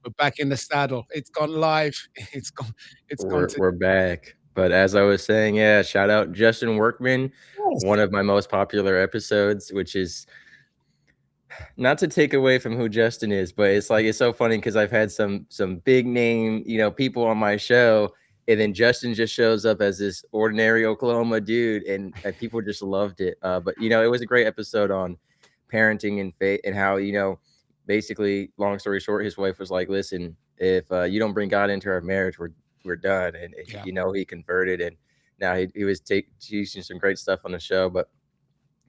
We're back in the saddle. It's gone live. It's gone. It's gone to We're back. But as I was saying, yeah, shout out Justin Workman, yes. one of my most popular episodes, which is not to take away from who Justin is, but it's like it's so funny because I've had some big name, people on my show, and then Justin just shows up as this ordinary Oklahoma dude, and people just loved it. But it was a great episode on parenting and faith and how basically, long story short, his wife was like, "Listen, if you don't bring God into our marriage, we're done." And Yeah. he converted, and now he was teaching some great stuff on the show, but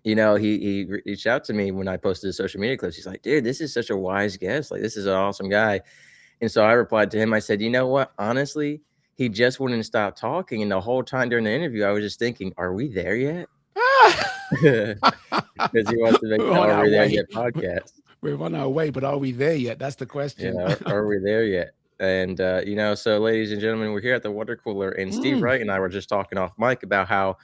he reached out to me when I posted the social media clips. He's like, dude, this is such a wise guest. Like, this is an awesome guy. And so I replied to him. I said, you know what? Honestly, he just wouldn't stop talking. And the whole time during the interview, I was just thinking, are we there yet? Because he wants to make the We're on Are our We There way. Yet podcast. We're on our way, but are we there yet? That's the question. Are we there yet? And, so ladies and gentlemen, we're here at the water cooler. And Steve Wright and I were just talking off mic about how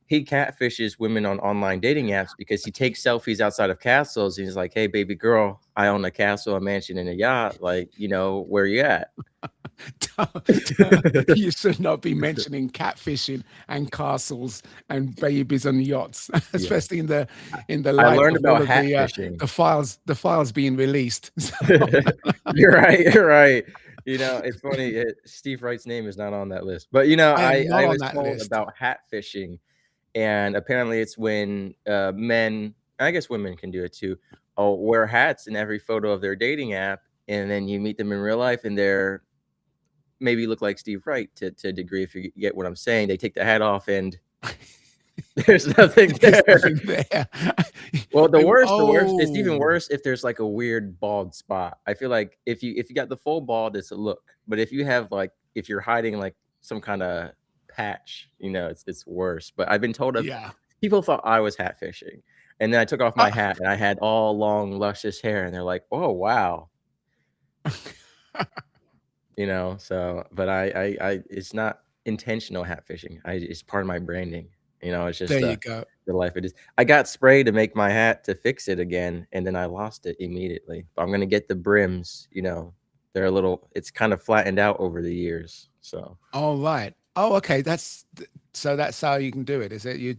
he catfishes women on online dating apps because he takes selfies outside of castles. And he's like, hey, baby girl, I own a castle, a mansion, and a yacht. Like, where you at? You should not be mentioning catfishing and castles and babies and yachts, especially in the I light learned of all about of hat fishing. the files being released. You're right. You're right. It's funny. Steve Wright's name is not on that list, but I am not I on was that told list. about hat fishing, and apparently it's when men, I guess women can do it too, wear hats in every photo of their dating app, and then you meet them in real life, and they're maybe look like Steve Wright to a degree, if you get what I'm saying. They take the hat off, and there's nothing there. There's nothing there. Well, the worst, it's even worse if there's like a weird bald spot. I feel like if you got the full bald, it's a look. But if you have if you're hiding like some kind of patch, it's worse. But I've been told Yeah. people thought I was hat fishing. And then I took off my hat and I had all long, luscious hair, and they're like, "Oh, wow." So but I it's not intentional hat fishing. It's part of my branding. It's just There you go. the life it is. I got spray to make my hat to fix it again, and then I lost it immediately. But I'm gonna get the brims. They're it's kind of flattened out over the years. So. All right. Oh, okay. That's how you can do it. Is it you?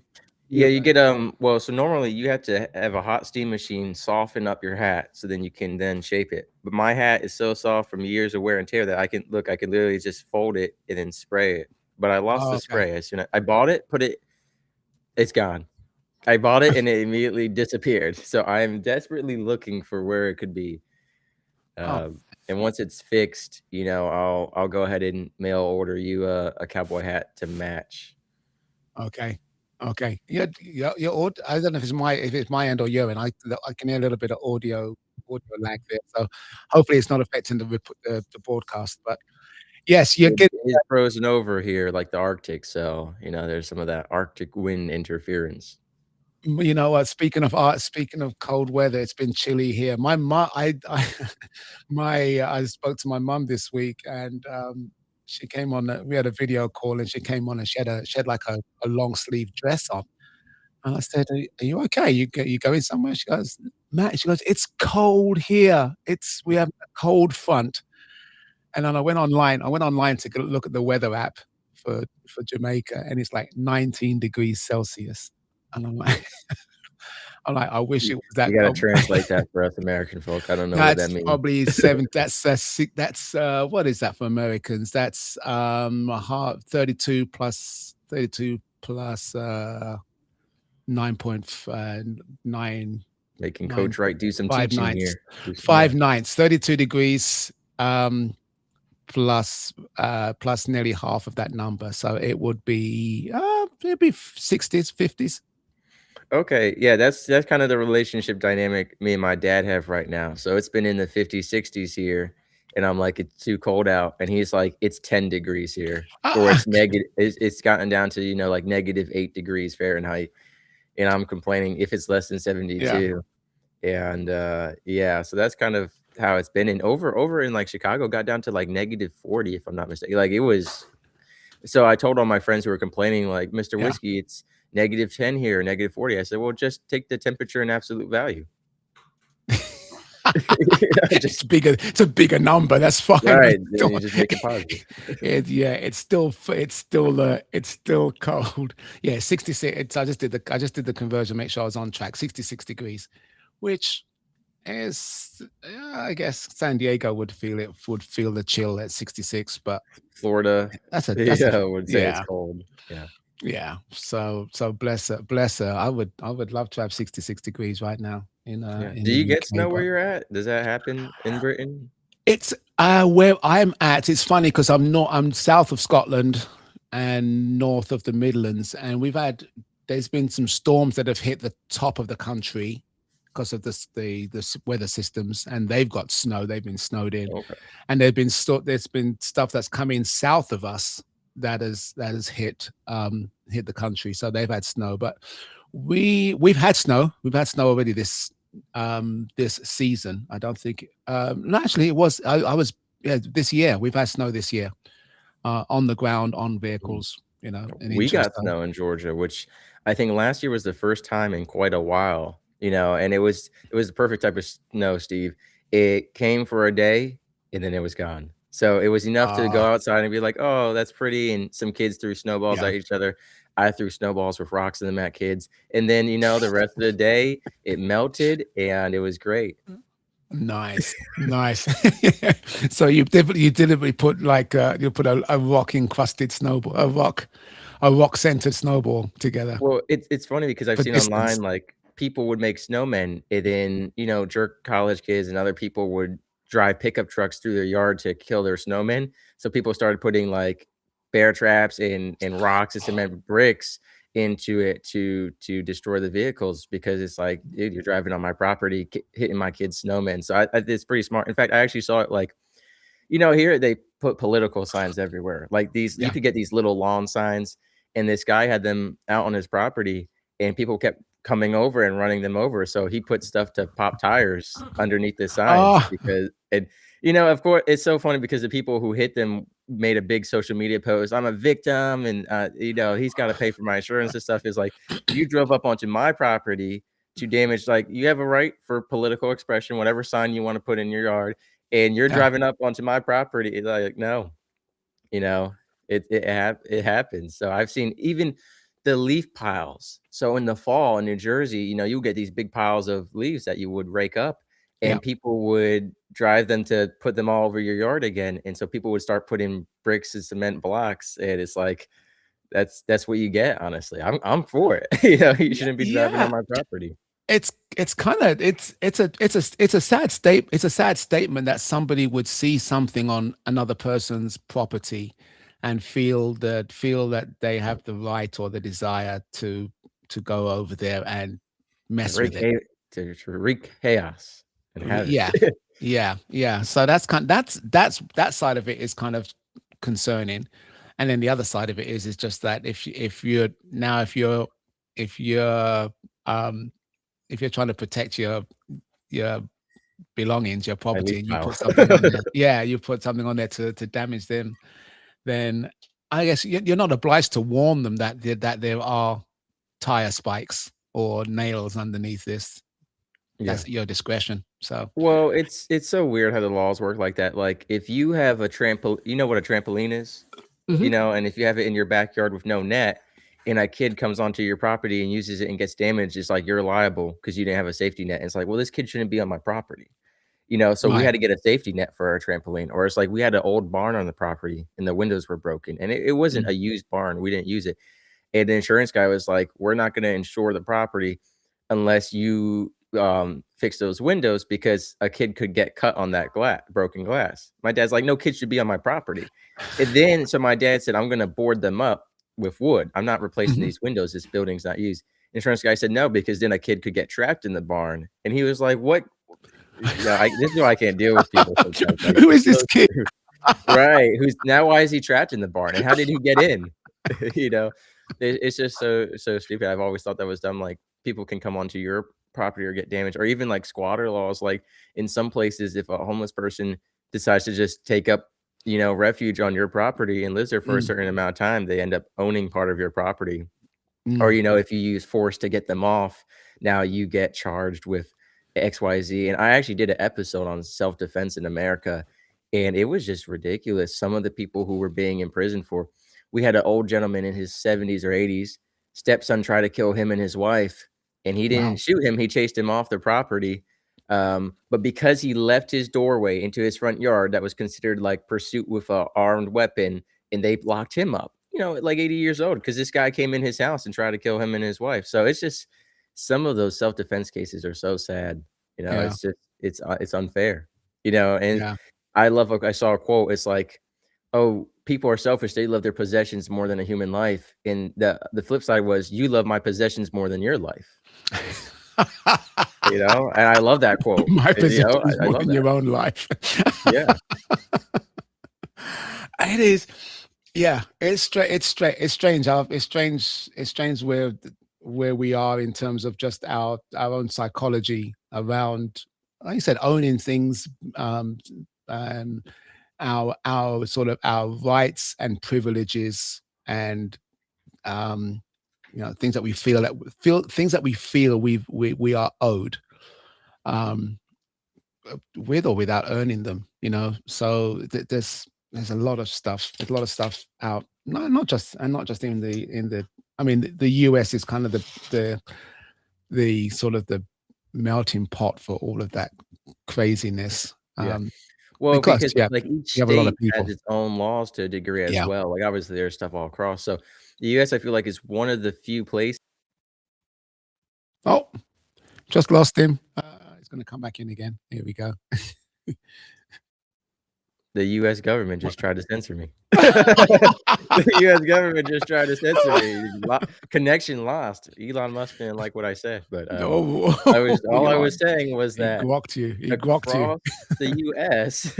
Yeah, you get well, so normally you have to have a hot steam machine soften up your hat so then you can then shape it. But my hat is so soft from years of wear and tear that I can literally just fold it and then spray it. But I lost the Okay. spray as soon as I bought it, it's gone. I bought it and it immediately disappeared. So I am desperately looking for where it could be. And once it's fixed, I'll go ahead and mail order you a cowboy hat to match. Okay. Okay. Yeah. I don't know if it's my end or your end. I can hear a little bit of audio lag there. So hopefully it's not affecting the broadcast. But yes, you're good. It's frozen over here like the Arctic, so there's some of that Arctic wind interference. You know what? Speaking of cold weather, it's been chilly here. My mom, I spoke to my mum this week, and she came on. We had a video call, and she came on, and she had like a long sleeve dress on. And I said, "Are you okay? You going somewhere?" She goes, "Matt," she goes, "It's cold here. We have a cold front." And then I went online. To go look at the weather app for Jamaica, and it's like 19 degrees Celsius. And I wish it was that You gotta cold. translate that for us American folk. I don't know what that That's means. probably 7 that's what is that for Americans? That's 32 plus 9.9 Making Coach Wright do some 5 teaching ninths. here. 5 ninths, 32 degrees plus nearly half of that number. So it would be it'd be 60s, 50s. Okay, yeah, that's kind of the relationship dynamic me and my dad have right now. So it's been in the 50s, 60s here, and I'm like, it's too cold out, and he's like, it's 10 degrees here, or it's negative. It's gotten down to like -8 degrees Fahrenheit, and I'm complaining if it's less than 72. And yeah, so that's kind of how it's been. And over in like Chicago, got down to like -40, if I'm not mistaken. Like it was. So I told all my friends who were complaining, like, Mr. Yeah. Whiskey, it's -10 here, -40. I said, well, just take the temperature in absolute value. Just It's a bigger number, that's fine, but right, then you still just make it positive. yeah, it's still cold. Yeah, 66 it's I just did the conversion, make sure I was on track, 66 degrees, which is, I guess San Diego would feel the chill at 66, but Florida, that's a yeah, would say it's yeah. cold. Yeah. Yeah, so bless her. I would love to have 66 degrees right now Yeah. in Do the you get UK, snow where but you're at? Does that happen in Britain? it's where I'm at. It's funny because I'm south of Scotland and north of the Midlands, and there's been some storms that have hit the top of the country because of the weather systems, and they've got snow. They've been snowed in, Okay. and there's been stuff that's come in south of us that has hit the country. So they've had snow, but we've had snow. We've had snow already this season. I don't think no, actually it was I was yeah, this year. We've had snow this year on the ground, on Mm. vehicles, an We inch or got so. snow in Georgia, which I think last year was the first time in quite a while, and it was the perfect type of snow, Steve. It came for a day and then it was gone. So it was enough to Uh go outside and be like, "Oh, that's pretty." And some kids threw snowballs yeah. at each other. I threw snowballs with rocks in them at kids. And then, the rest of the day it melted and it was great. Nice, nice. So you deliberately put like you put a rock encrusted snowball, a rock centered snowball together Well, it's funny because I've for seen distance. online, like, people would make snowmen and then, jerk college kids and other people would drive pickup trucks through their yard to kill their snowmen. So people started putting, like, bear traps and rocks and cement bricks into it to destroy the vehicles because it's like, "Dude, you're driving on my property, hitting my kid's snowmen." So I it's pretty smart. In fact, I actually saw it, like, here they put political signs everywhere. Like these you Yeah. could get these little lawn signs, and this guy had them out on his property, and people kept coming over and running them over. So he put stuff to pop tires underneath the signs Oh, because of course, it's so funny because the people who hit them made a big social media post. I'm a victim, and he's got to pay for my insurance and stuff. Is like you drove up onto my property to damage. Like you have a right for political expression, whatever sign you want to put in your yard and you're yeah, driving up onto my property. It's like, no, you know, it happens. So I've seen even the leaf piles. So in the fall in New Jersey, you'll get these big piles of leaves that you would rake up, yeah. and people would drive them to put them all over your yard again. And so people would start putting bricks and cement blocks, and it's like that's what you get. Honestly, I'm for it. You Yeah, shouldn't be driving on yeah. my property. It's kinda it's a sad statement that somebody would see something on another person's property and feel that they have the right or the desire to go over there and To mess with wreak it. ha- to wreak chaos and havoc. Yeah. Yeah, yeah. So that side of it is kind of concerning. And then the other side of it is just that if you're, um if you're trying to protect your belongings, your My property, leaf and you pile. put something on there, yeah, you put something on there to damage them, then I guess you're not obliged to warn them that there are tire spikes or nails underneath this. That's Yeah. at your discretion. So, Well, it's so weird how the laws work like that. Like, if you have a trampoline, you know what a trampoline is? mhm, And if you have it in your backyard with no net and a kid comes onto your property and uses it and gets damaged, it's like you're liable because you didn't have a safety net. And it's like, well, this kid shouldn't be on my property. So we right. had to get a safety net for our trampoline, or it's like we had an old barn on the property and the windows were broken. And it wasn't Mm, a used barn. We didn't use it. And the insurance guy was like, "We're not gonna insure the property unless you, fix those windows because a kid could get cut on that broken glass." My dad's like, "No kid should be on my property." And then so my dad said, "I'm gonna board them up with wood. I'm not replacing mhm. these windows. This building's not used." Insurance guy said, "No, because then a kid could get trapped in the barn." And he was like, "What?" This is why I can't deal with people sometimes. Like, Who is it's this so kid? true. Right, why is he trapped in the barn, and how did he get in? You know? It's just so stupid. I've always thought that was dumb, like, people can come onto your property or get damaged, or even, like, squatter laws, like, in some places, if a homeless person decides to just take up, refuge on your property and lives there for a Mm, certain amount of time, they end up owning part of your property. Or, mm, if you use force to get them off, now you get charged with XYZ, and I actually did an episode on self-defense in America, and it was just ridiculous. Some of the people who were being imprisoned for we had an old gentleman in his 70s or 80s, stepson tried to kill him and his wife, and he didn't Wow. shoot him, he chased him off the property, but because he left his doorway into his front yard, that was considered, like, pursuit with a armed weapon, and they locked him up, like 80 years old, because this guy came in his house and tried to kill him and his wife, so it's just some of those self-defense cases are so sad, Yeah. it's just it's unfair, and Yeah. I saw a quote, it's like, "Oh, people are selfish, they love their possessions more than a human life," and the flip side was, "You love my possessions more than your life," and I love that quote, My possessions I more love than that. your own life. Yeah, It is. Yeah, it's strange. It's strange where we are in terms of just our own psychology around, like you said, owning things, and our sort of our rights and privileges, and um, things that we feel we are owed, um, with or without earning them. So there's a lot of stuff. There's a lot of stuff out. Not just in the. I mean, the US is kind of the sort of the melting pot for all of that craziness. yeah. Well, Because because, yeah, like, each you have a lot of state has people. its own laws to a degree as Yeah. well, like, obviously, there's stuff all across, so the US, I feel like, is one of the few places Oh, just lost him. He's going to come back in again. Here we go. the US government just tried to censor me. The US government just tried to censor me. Connection lost. Elon Musk didn't like what I said, but, No, all I yeah, was saying was he that grokked you. He grokked you. across the US,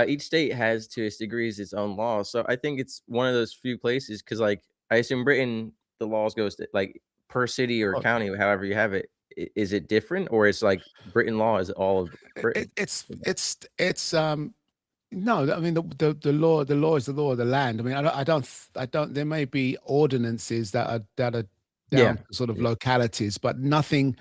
each state has, to its degrees, its own laws, so I think it's one of those few places because, like, I assume Britain, the laws goes to like, per city or Oh, county, however you have it, is it different, or it's like Britain law is all of it, Britain? it's no, I mean the law is the law of the land. I mean, I don't. There may be ordinances that are Yeah. down to sort of Yeah. localities, but nothing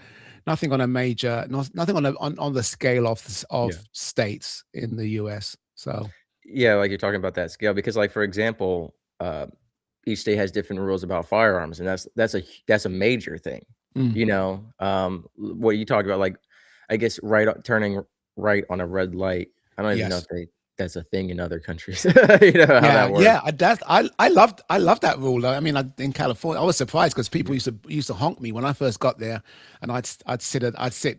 on a major, nothing on the scale of Yeah. states in the US. So Yeah, like, you're talking about that scale because, like, for example, each state has different rules about firearms, and that's a major thing, mm, what you talk about, like, I guess, turning right on a red light, I don't even know yes. if that's a thing in other countries, how Yeah, that works. yeah, I loved that rule. I mean, in California, I was surprised because people used to honk me when I first got there, and I'd sit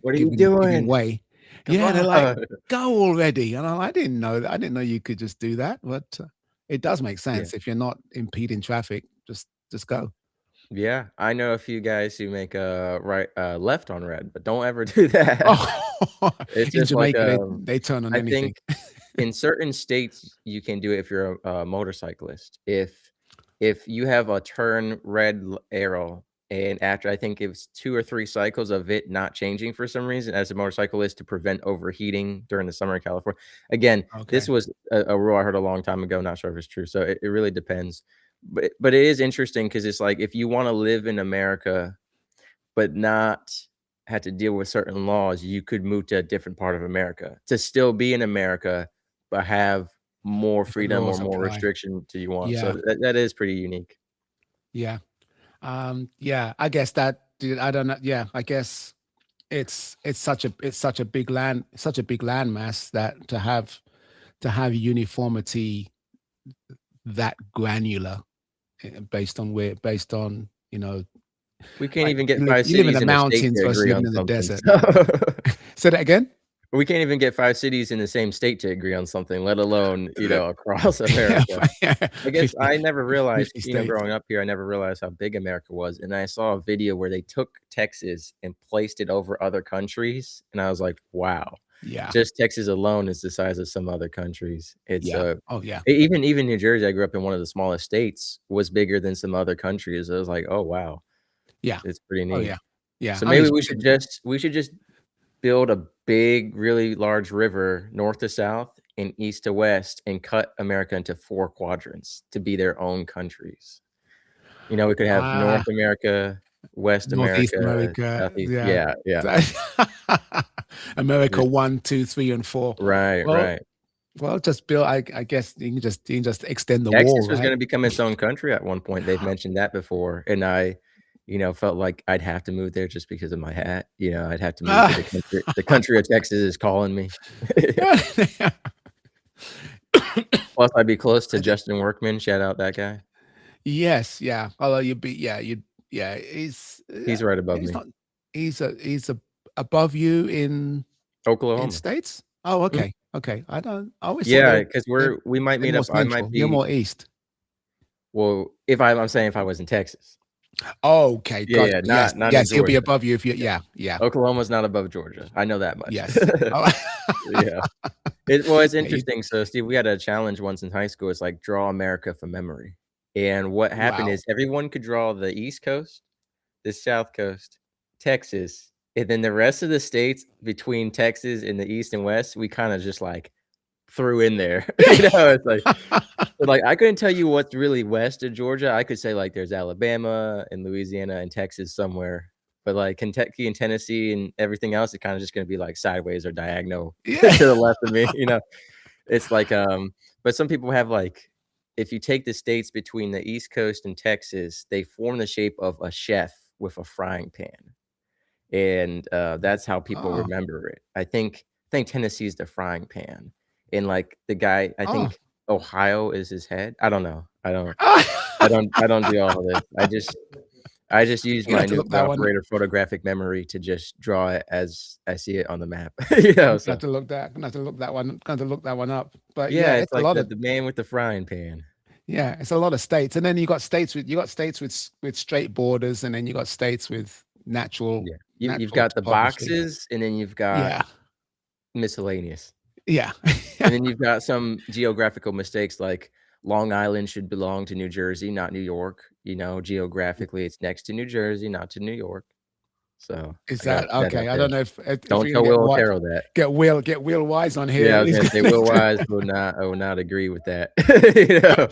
"What are you giving doing? way. Come Yeah, they're like, on." "Go already," and I didn't know that. I didn't know you could just do that, but it does make Yeah. sense if you're not impeding traffic. Just go. Yeah, I know a few guys who make a left on red, but don't ever do that. Oh, It's in just like, Jamaica, they turn on I think anything. in certain states, you can do it if you're a motorcyclist. If you have a turn red arrow, and after I think it's 2 or 3 cycles of it not changing for some reason as a motorcyclist to prevent overheating during the summer in California. Again, this Okay. was a rule I heard a long time ago, not sure if it's true, so it really depends. But it is interesting because it's like if you wanna live in America but not have to deal with certain laws, you could move to a different part of America to still be in America, but have more Different freedom or laws more apply. restriction to you want. So Yeah, that is pretty unique. yeah. Yeah, I guess I don't know. Yeah, I guess it's such a big land mass that to have uniformity that granular, based on, We can't like even get you live 5 you live in the cities in a state mountains to versus agree living on in the something, desert. so Say that again? we can't even get 5 cities in the same state to agree on something, let alone, across Yeah, America. yeah, I guess 50 I never realized, 50 states. growing up here, I never realized how big America was, and I saw a video where they took Texas and placed it over other countries, and I was like, "Wow." Yeah, Just Texas alone is the size of some other countries. It's, yeah. Oh, yeah, even New Jersey, I grew up in one of the smallest states, was bigger than some other countries. I was like, "Oh, wow." yeah. It's pretty Oh, neat. yeah, yeah. So I mean, maybe it's bigger. we should just build a big, really large river north to south and east to west and cut America into 4 quadrants to be their own countries. We could have Ah, North America, West Northeast America, America, Southeast yeah. yeah, yeah. America 1, 2, 3, and 4. Right, Well, right. just build. I guess you can just extend the wall, Texas was right? gonna become its own country at one point, they've mentioned that before, and felt like I'd have to move there just because of my hat, I'd have to move to the country of Texas is calling me. Plus, I'd be close to I think Justin Workman, shout out that guy. yes, yeah. Although He's right above he's me. not he's above you in Oklahoma. states? Oh, Mm. okay, okay. I always thought Yeah, 'cause they're we might they're meet more up I might central. You're be more east. well, if I'm saying if I was in Texas. Oh, okay, Yeah, got yeah, yes, not in yes, he'll be Georgia. above you if you Yeah. yeah, yeah, Oklahoma's not above Georgia, I know that much. yes. Oh. Yeah. It's Yeah, you interesting, so, Steve, we had a challenge once in high school, it's like, draw America from memory, and what happened wow. is everyone could draw the East Coast, the South Coast, Texas, and then the rest of the states between Texas and the East and West, we kinda just, like, threw in there, it's like, I couldn't tell you what's really west of Georgia, I could say, like, there's Alabama and Louisiana and Texas somewhere, but, like, Kentucky and Tennessee and everything else is kinda just gonna be, like, sideways or diagonal Yeah. to the left of me, It's like, but some people have, like if you take the states between the East Coast and Texas, they form the shape of a chef with a frying pan, and, that's how people Oh, remember it. I think Tennessee is the frying pan, and, like, the guy I oh. think Ohio is his head. I don't know. I don't do all of this. I just use You my have to look nuclear that one operator photographic memory to just draw it as I see it on the map, I'm gonna have so to look that gonna have to look that one gonna have to look that one up. But yeah, yeah, it's it's a like lot the of the man with the frying pan. yeah, it's a lot of states, and then you got states with straight borders, and then you got states with Yeah. You've natural got the topography. boxes, and then you've got Yeah, miscellaneous. yeah. And then you've got some geographical mistakes, like Long Island should belong to New Jersey, not New York, geographically, it's next to New Jersey, not to New York. So, Is I gotta that put that out okay? I there. don't know if Don't we can tell Will Otero that. get Will Wise on here. Yeah, I was He's gonna say gonna Will Wise will not agree with that. You know?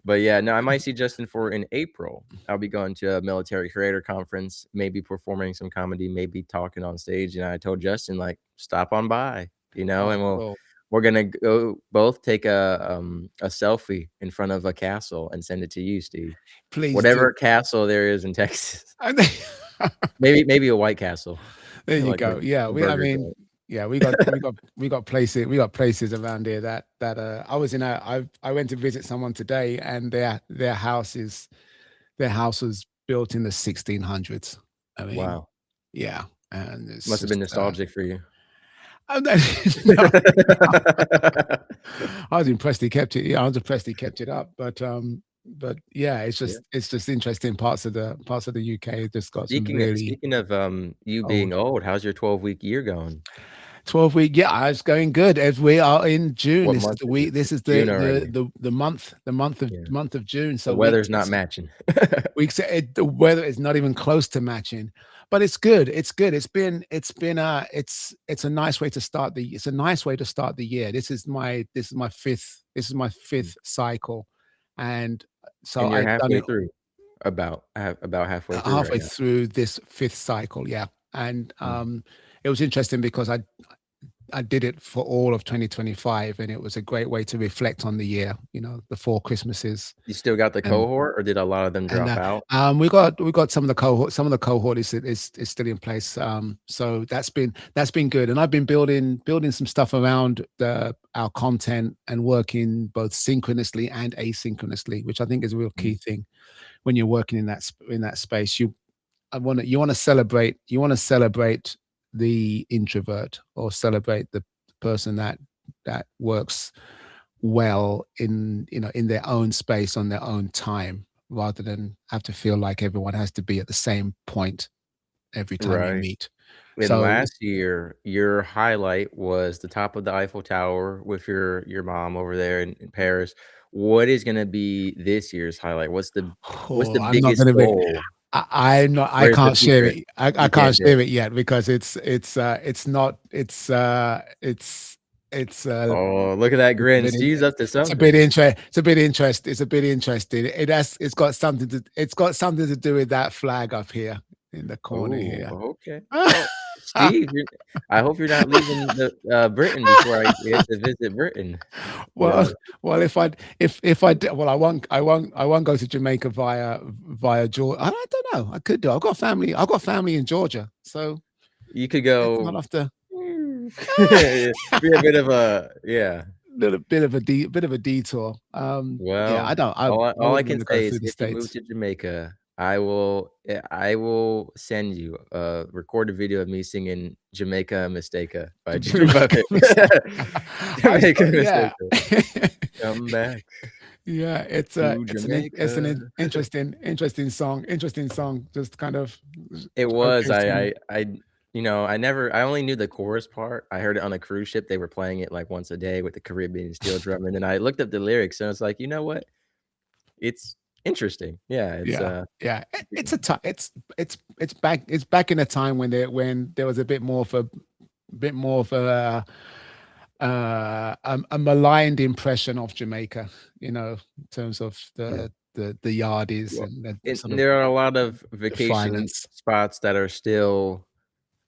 But yeah, no, I might see Justin for in April. I'll be going to a military creator conference, maybe performing some comedy, maybe talking on stage, and I told Justin, like, "Stop on by," oh, and cool. we're gonna go both take a selfie in front of a castle and send it to you, Steve. Please do. Whatever castle there is in Texas. And then Maybe a White Castle, there you like go. Yeah, a I burger mean, joint. yeah, we got places around here that I was in a I went to visit someone today, and their house was built in the 1600s. I mean, Wow. yeah, and it's Must have been just nostalgic for you. and then no, I was impressed he kept it. Yeah, I was impressed he kept it up. But yeah, Yeah. it's just interesting parts of the UK. Just got some Speaking of really speaking of, you being old old, how's your 12-week year going? 12-week. Yeah, it's going good as we are in June. What This is month the is it? week. This It's is June already. Yeah. the month of June. The So weather's not matching. the weather is not even close to matching, but it's good. It's good. It's a nice way to start it's a nice way to start the year. This is my Mm. fifth cycle, and so And you're I've done halfway it through. About halfway through right halfway now. through this fifth cycle. Yeah, and Mm. it was interesting because I did it for all of 2025, and it was a great way to reflect on the year. The four Christmases. You still got the And cohort, or did a lot of them and drop out? we got some of the cohort. Some of the cohort is still in place. So that's been good, and I've been building some stuff around our content and working both synchronously and asynchronously, which I think is a real Mm. key thing when you're working in that space. You want to celebrate the introvert, or celebrate the person that works well in their own space on their own time, rather than have to feel like everyone has to be at the same point every time you Right. meet. And So last year, your highlight was the top of the Eiffel Tower with your mom over there in Paris. What is gonna be this year's highlight? What's the I'm not biggest gonna be goal? I'm not I Where's the can't share secret? it. I You can't can't share. share it yet because it's not it's Oh, look at that it's a grin. bit Steve's up to it's a bit something. it's a bit interesting. It's got something to do with that flag up here. in the corner Oh, here. okay. Well, Steve, I hope you're not leaving Britain before I get to visit Britain, you Well, know? well, if I d well, I won't go to Jamaica via Georgia. I don't know. I could do. I've got family in Georgia, so You could it's not go after be a bit of a yeah. little bit of a detour. Yeah, Well, I all I wouldn't can wanna go say through is the if you move States. to Jamaica, I will send you a recorded video of me singing Jamaica Mistaka by Jamaica Jamaica yeah. Mistaka. Come back Yeah, to it's an Jamaica. interesting song, just kind of It was, showcasing. I only knew the chorus part. I heard it on a cruise ship, they were playing it, like, once a day with the Caribbean steel drum, and then I looked up the lyrics, and I was like, "You know what? It's interesting." Yeah, it's, Yeah, yeah. It's a ti it's back in a time when there was a bit more of a maligned impression of Jamaica, in terms of yeah. the yardies Well, and the and sort of there are a lot of the vacation violence. spots that are still,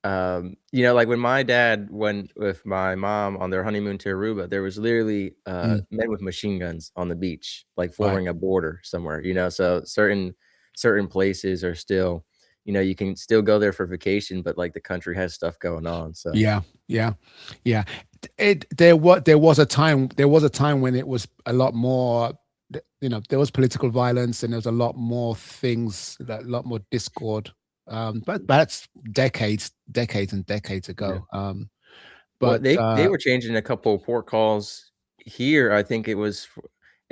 like when my dad went with my mom on their honeymoon to Aruba, there was literally, Mm, men with machine guns on the beach, like right. forming a border somewhere, so certain places are still, you can still go there for vacation, but, like, the country has stuff going on, so Yeah, yeah, yeah. There was a time when it was a lot more, there was political violence and there was a lot more things, a lot more discord. But that's decades and decades yeah. ago. Well, But they were changing a couple of port calls here. I think it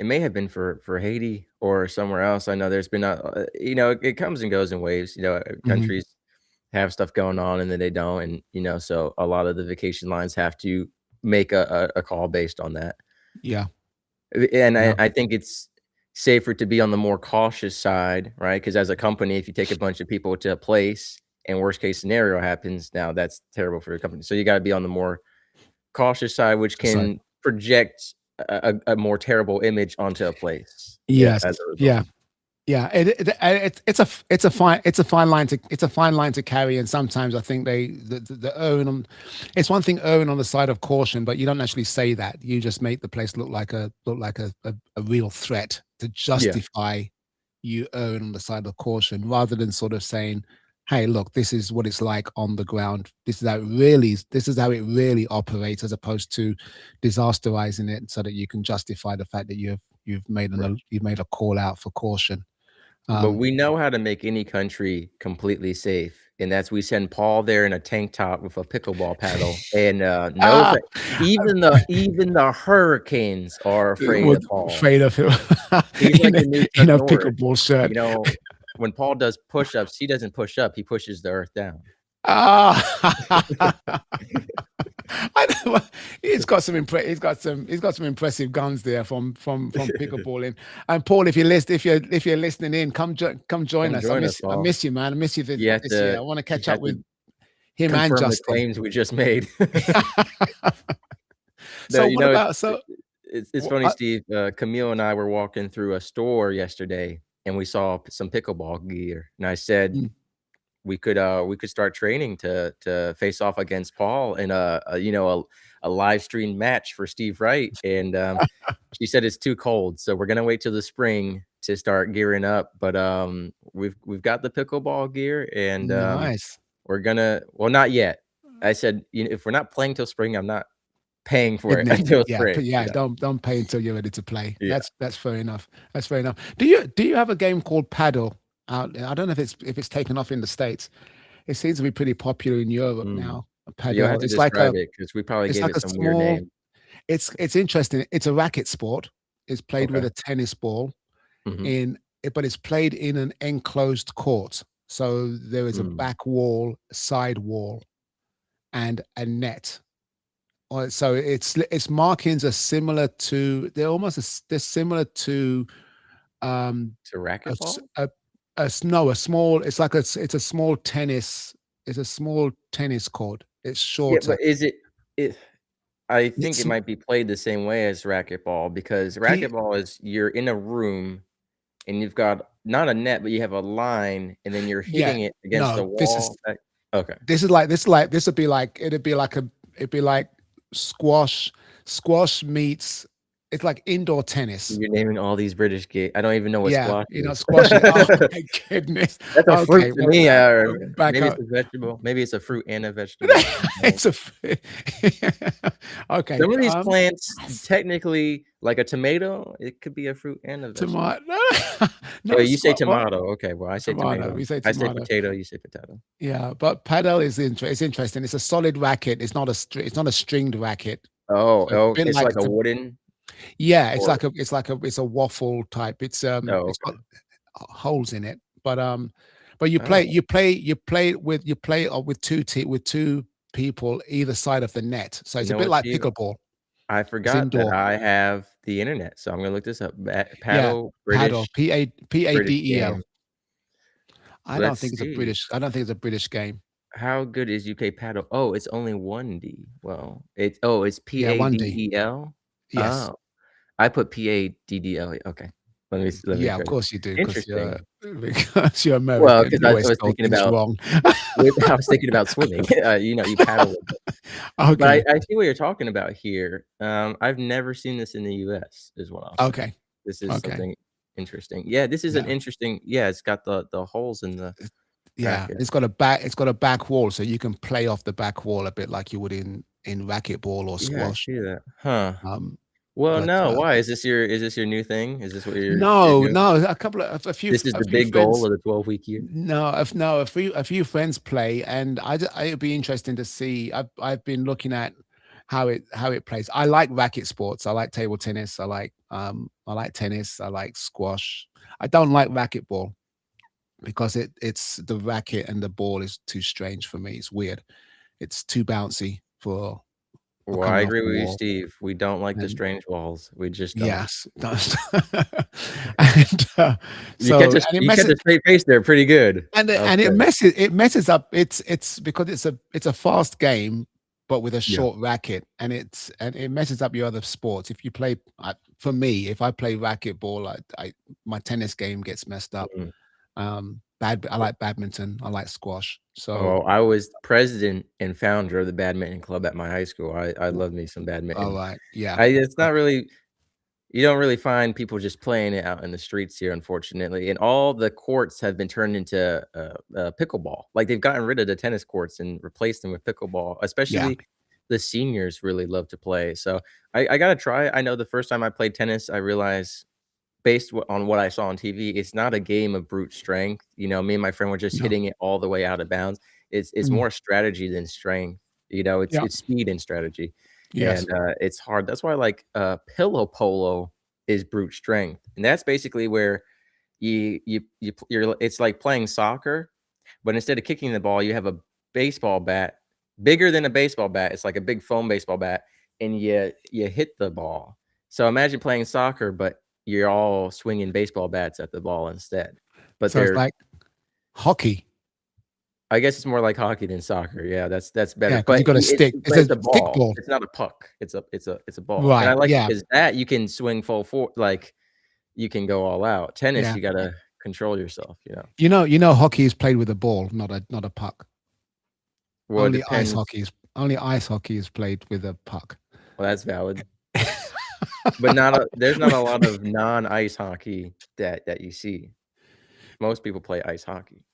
may have been for Haiti or somewhere else. I know there's been it comes and goes in waves. mhm, Countries have stuff going on and then they don't, and so a lot of the vacation lines have to make a call based on that. yeah, And I yeah, I think it's safer to be on the more cautious side, right? Because as a company, if you take a bunch of people to a place and worst case scenario happens, now that's terrible for your company. So you gotta be on the more cautious side, which so can project a more terrible image onto a place, yes, as a result. yeah. Yeah, it's a fine line to carry, and sometimes I think the erring on, it's one thing erring on the side of caution, but you don't actually say that. You just make the place look like a real threat to Yeah, justify you erring on the side of caution, rather than sort of saying, "Hey, look, this is what it's like on the ground. This is how it really operates," as opposed to disasterizing it so that you can justify the fact that right. you've made a call out for caution. But Um, we know how to make any country completely safe, and that's we send Paul there in a tank top with a pickleball paddle, and, no ah, fa even the hurricanes are afraid would of Paul. afraid of him He's like in a the new Chuck in a Norris. pickleball shirt. You know, when Paul does push-ups, he doesn't push up, he pushes the earth down. Ah. I know, he's got some impressive guns there from pickleballing. And Paul, if you're listening in, come join Come us. I join us, miss I Paul. miss you, man. I miss you You have this year. to I want to you catch up have to with him and confirm the Justin. claims we just made. No, So what about so it's funny, Steve, Camille and I were walking through a store yesterday, and we saw some pickleball gear, and I said, mm, we could start training to face off against Paul in a live stream match for Steve Wright, and, she said it's too cold, so we're gonna wait till the spring to start gearing up, but, we've got the pickleball gear, and, nice. we're gonna well, not yet. I said, "If we're not playing till spring, I'm not paying for it until Yeah, but spring," yeah, don't pay until you're ready to play. Yeah. That's fair enough. That's fair enough. Do you have a game called Paddle out there? I don't know if it's taken off in the States. It seems to be pretty popular in Europe Mm. now. You'll have Paddle. to describe it because we probably gave it A some weird small. name. It's interesting. It's a racket sport. It's played with Okay. a tennis ball Mhm. but it's played in an enclosed court. So there is a Mm. back wall, side wall, and a net. So its markings are similar to they're similar to To a s racquetball? a s no, a small it's a small tennis court. It's Yeah, shorter. but is it I think it It's might be played the same way as racquetball because he racquetball is you're in a room and you've got not a net, but you have a line, and then you're Yeah. hitting it against the No, this wall. is Okay. this would be like it'd be like squash. Squash meets it's like indoor tennis. You're naming all these British ga I don't even know what Yeah, squash you know, is. squashing. Oh my goodness. That's a fruit Okay, to well, me, back maybe it's up. a vegetable. Maybe it's a fruit and a vegetable. No. It's a okay. Some of these plants, technically, like a tomato, it could be a fruit and a vegetable. Tomato. Oh, No, you say well, tomato, okay, well, I say tomato. tomato. We say I say tomato. potato, you say potato. Yeah, but paddle is it's interesting. It's a solid racket. It's not a stringed racket. Oh, So it's a oh, bit it's like like a wooden yeah, or it's a waffle type. oh, It's got okay. holes in it, but Oh, you play with with two people either side of the net. So you it's a know bit what, like Steve? pickleball. I It's forgot that indoor. I have the internet, so I'm gonna look this up. Ba Yeah, paddle, paddle. British Paddel. game. Let's see. I don't think it's a British game. How good is UK paddle? Oh, it's only 1D. Well, it's Yeah, 1D. PADEL? Yes. Oh, I put PADDL. Okay. Let me Yeah, of try. course you do, Interesting. because you're Well, American. 'cause You I always was spell thinking things about wrong. I was thinking about swimming. You paddle with it. But Okay. I see what you're talking about here. I've never seen this in the US, is what I'll say. Okay. This is Okay. something interesting. Yeah, this is an Yeah. interesting yeah, it's got the holes in the Yeah. racket. It's got a back wall, so you can play off the back wall a bit like you would in racquetball or Yeah, I squash. see that. Huh. Um, Well, but, no, why? Is this your new thing? Is this what you're no, doing? no, This is a the few big goal friends of the 12-week year? no, a few friends play, and it'd be interesting to see. I've been looking at how it plays. I like racket sports. I like table tennis. I like tennis. I like squash. I don't like racquetball because it's the racket and the ball is too strange for me. It's weird. It's too bouncy for Well, I coming off agree the with you, wall. Steve. We don't like the And strange walls. We just don't. yes, and and it You kept messes a straight face there pretty good. I'll and say. it messes up. It's because it's a fast game, but with a Yeah. short racket, and it messes up your other sports. If you play, for me, if I play racquetball, I my tennis game gets messed up. Mhm. I like badminton. I like squash. So, Oh, I was president and founder of the badminton club at my high school. I w- love me some all badminton. right, yeah, I it's not really you don't really find people just playing it out in the streets here, unfortunately, and all the courts have been turned into, pickleball. Like, they've gotten rid of the tennis courts and replaced them with pickleball, yeah, especially the seniors really love to play, so I gotta try it. I know the first time I played tennis, I realized based on what I saw on TV, it's not a game of brute strength. Me and my friend were just no, hitting it all the way out of bounds. It's mm, more strategy than strength. It's yeah, it's speed and strategy, and yes. it's hard. That's why like pillow polo is brute strength, and that's basically where you're. It's like playing soccer, but instead of kicking the ball, you have a baseball bat bigger than a baseball bat. It's like a big foam baseball bat, and you hit the ball. So imagine playing soccer, but you're all swinging baseball bats at the ball instead. But So it's like hockey. I guess it's more like hockey than soccer. Yeah, that's better. Yeah, because But you got a it's stick. It's but a it's a stick ball. ball. It's not a puck. It's a ball. And I Right. like it Yeah. because that you can swing full for like you can go all out. Tennis, Yeah. you gotta control yourself. Hockey is played with a ball, not a puck. Well, it depends. Only ice hockey is played with a puck. Well, that's valid. But there's not a lot of non-ice hockey that you see. Most people play ice hockey.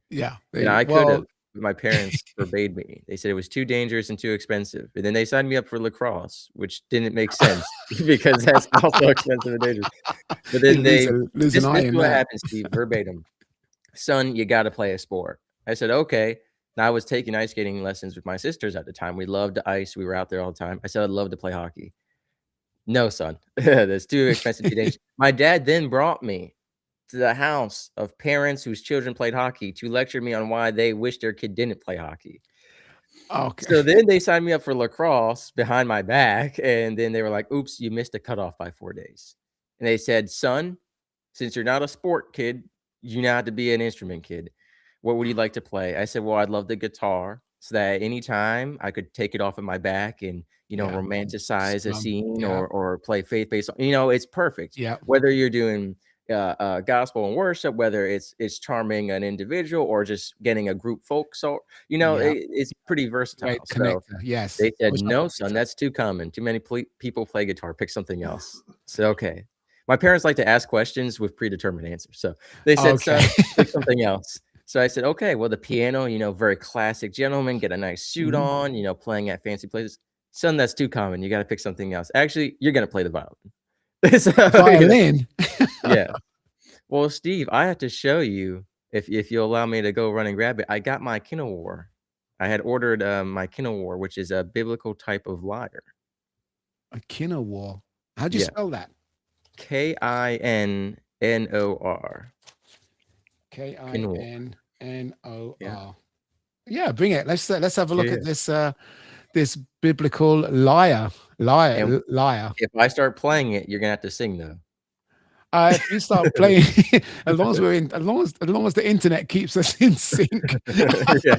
Yeah. And They I could have, well, but my parents forbade me. They said it was too dangerous and too expensive, and then they signed me up for lacrosse, which didn't make sense because that's also expensive and dangerous. But you then lose an this eye is in what that. happened, Steve, verbatim. "Son, you gotta play a sport." I said, "Okay." Now I was taking ice skating lessons with my sisters at the time. We loved ice. We were out there all the time. I said, "I'd love to play hockey." "No, son. That's too expensive, too dangerous." My dad then brought me to the house of parents whose children played hockey to lecture me on why they wish their kid didn't play hockey. Okay. So then they signed me up for lacrosse behind my back, and then they were like, "Oops, you missed a cutoff by 4 days." And they said, "Son, since you're not a sport kid, you now have to be an instrument kid. What would you like to play?" I said, "Well, I'd love the guitar so that anytime I could take it off of my back and, Yeah. romanticize a scene Yeah. or play faith-based, it's perfect. Yeah. Whether you're doing, gospel and worship, whether it's charming an individual or just getting a group folk. So Yeah, it's pretty great versatile. So connector. Yes. they I said, wish I "No, could son, listen. that's too common. Too many people play guitar. Pick something else." So okay. My parents like to ask questions with predetermined answers. So they said, Okay. "Son, pick something else." So I said, "Okay, well, the piano, very classic gentleman, get a nice suit Mhm. on, playing at fancy places. Son, that's too common. You got to pick something else. Actually, you're gonna play the violin." So, Violin? yeah. Well, Steve, I have to show you if you'll allow me to go run and grab it. I got my Kinnawar. I had ordered my Kinnawar, which is a biblical type of lyre. A Kinnawar. How'd you Yeah, spell that? Kinnor. Kinnawar. Yeah, Kinnor. Yeah, bring it. Let's have a look yeah. at this this biblical liar. Liar And liar. if I start playing it, you're gonna have to sing though. If you start playing, as long as the internet keeps us in sync, Yeah,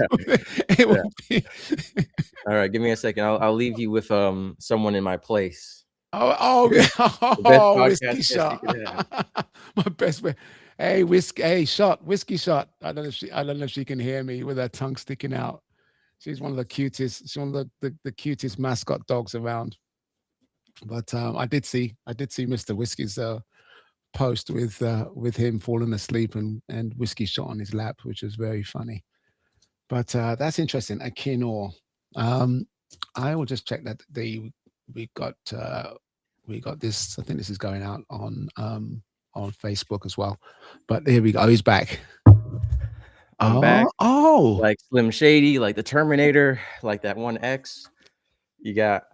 it yeah. will be. All right, give me a second. I'll leave you with someone in my place. Oh, oh, The best oh, podcast whiskey guest you shot. could have. My best friend. Hey, whiskey, hey, shot, whiskey shot. I don't know if she can hear me with her tongue sticking out. She's one of the cutest. She's one of the cutest mascot dogs around. But I did see Mr. Whiskey's post with him falling asleep and whiskey shot on his lap, which was very funny. But that's interesting. A quinoa. Um, I will just check that we got we got this. I think this is going out on Facebook as well. But here we go. He's back. I'm back. Oh, Like Slim Shady, like the Terminator, like that one X. You got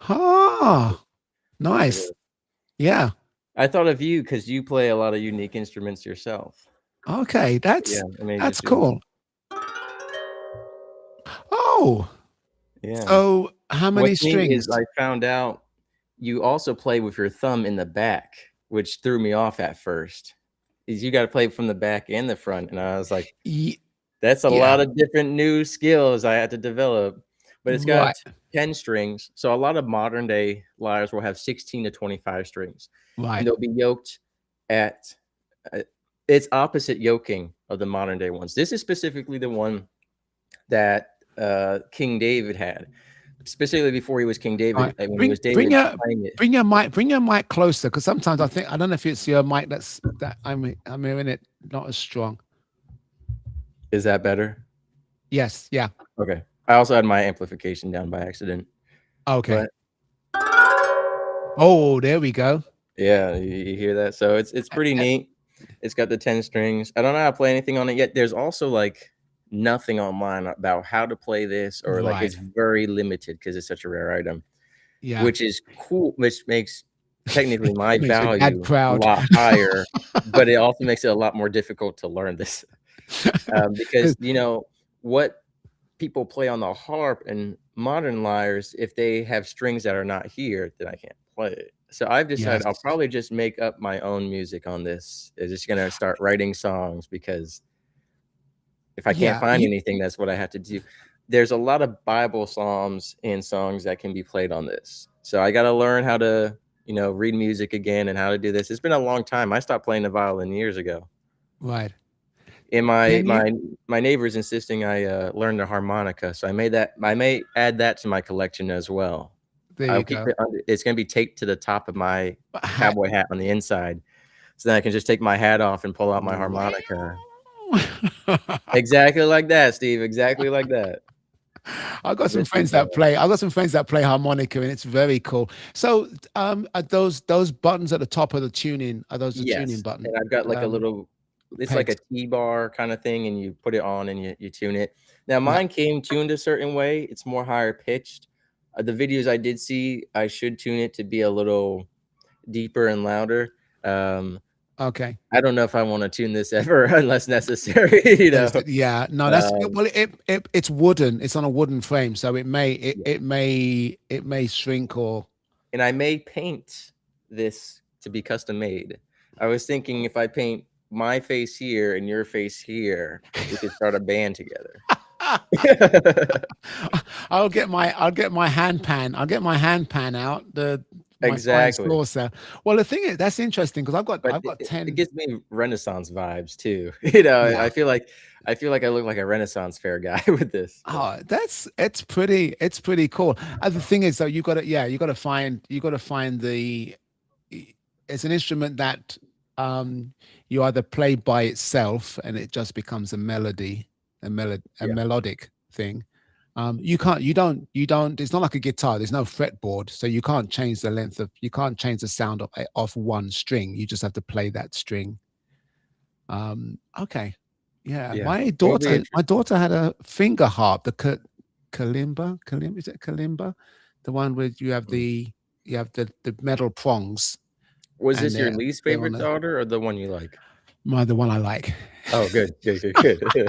ah, look at nice. this. Yeah. I thought of you because you play a lot of unique instruments yourself. Okay, Yeah, I made that's just do cool. Oh, yeah. so how many What's neat strings? is I found out you also play with your thumb in the back, which threw me off at first. Is you gotta play from the back and the front, and I was like, Ye- "That's a yeah, lot of different new skills I had to develop." But it's got right, 10 strings, so a lot of modern day lyres will have 16 to 25 strings, and right. they'll be yoked at uh, it's opposite yoking of the modern day ones. This is specifically the one that, King David had, specifically before he was King David, Right. when he was David playing it. Bring your mic closer because sometimes I don't know if it's your mic that I'm hearing it not as strong. Is that better? Yes, yeah. Okay. I also had my amplification down by accident, Okay. but Oh, there we go. yeah, you hear that? So it's pretty Uh, neat. It's got the 10 strings. I don't know how to play anything on it yet. There's also, like, nothing online about how to play this or, like, Right. it's very limited because it's such a rare item, Yeah. which is cool, which makes technically my Makes your dad value a proud. lot higher, but it also makes it a lot more difficult to learn this, because, what people play on the harp and modern lyres, if they have strings that are not here, then I can't play it. So I've decided Yes. I'll probably just make up my own music on this. I'm just gonna start writing songs because if I can't Yeah. find anything, that's what I have to do. There's a lot of Bible psalms and songs that can be played on this. So I gotta learn how to, read music again and how to do this. It's been a long time. I stopped playing the violin years ago. Right. And my Can you my my neighbor's insisting I, learn the harmonica, so I may add that to my collection as well. there I'll you keep go. it under it's gonna be taped to the top of my Hat. cowboy hat on the inside, so then I can just take my hat off and pull out my harmonica. Exactly like that, Steve, exactly like that. This is, I got some friends that play harmonica, and it's very cool. So, are those buttons at the top of the tuning, are those the tuning yes, button, and I've got, like, a um, little it's like pegs? a T-bar kinda thing, and you put it on and you tune it. Now Yeah. mine came tuned a certain way, it's more higher pitched. The videos I did see, I should tune it to be a little deeper and louder. Um, Okay. I don't know if I wanna tune this ever unless necessary, you know? Yeah. No, Um, well, it's wooden. It's on a wooden frame, so yeah, it may shrink or and I may paint this to be custom made. I was thinking if I paint my face here and your face here, we could start a band together. I'll get my hand pan. I'll get my hand pan out, the my fine Exactly. saucer. Well, the thing is, that's interesting because But I've got it 10. gives me Renaissance vibes too. You know, Yeah. I feel like I look like a Renaissance fair guy with this, so Oh, that's it's pretty cool. The thing is though, you gotta find it's an instrument that you either play by itself and it just becomes a melody, a yeah, melodic thing. You don't, it's not like a guitar, there's no fretboard, so you can't change the length of, you can't change the sound of one string. You just have to play that string. Okay. Yeah. yeah. It'll be My interesting. daughter had a finger harp, the kalimba, is it kalimba? The one where Mm. you have the metal prongs Was and this your least they're on favorite daughter or the one you like? the one I like. Oh, good, good, good, good.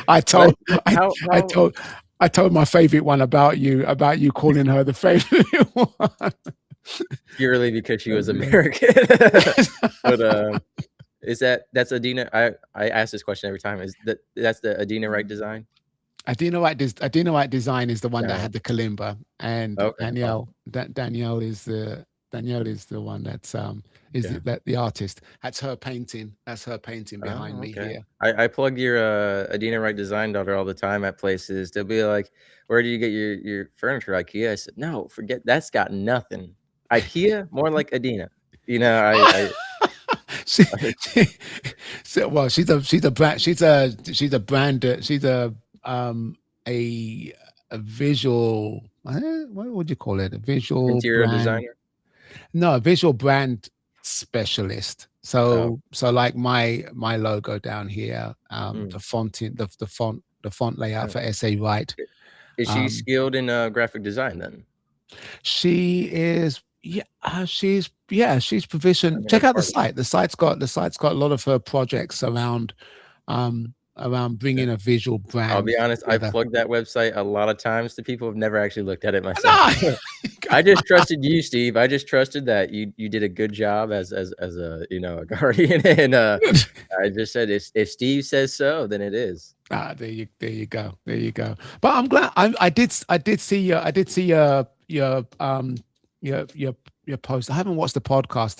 I But told I I how told I told my favorite one about you calling her the favorite one. purely because she was Yeah. American. But, is that's Adina I ask this question every time. Is that's the Adina Wright design? Adina White Design is the one that No. had the kalimba, and Okay, awesome. Danielle is the one that's Yeah. the artist. That's her painting. That's her painting behind Oh, me okay. here. I plug your, Adina Wright design daughter all the time at places. They'll be like, "Where do you get your furniture? IKEA?" I said, "No, forget that's got nothing. IKEA? More like Adina." You know, she, I she, well, she's a brand she's um a a visual what would you call it, a visual interior brand, designer? no, a visual brand specialist. Oh, So like my logo down here, mm, the font the font layout oh. for SA Right. I Is she um skilled in, graphic design then? She is, yeah, she's I proficient. never Check out the part of site. The site's got a lot of her projects around it. bringing a visual I'll brand be honest, I've together. plugged that website a lot of times to people, have never actually looked at it myself. No, I just trusted you, Steve. I just trusted that you did a good job as a, a guardian, and, I just said, if Steve says so, then it is. there you go, there you go. But I'm glad I did see your your post. I haven't watched the podcast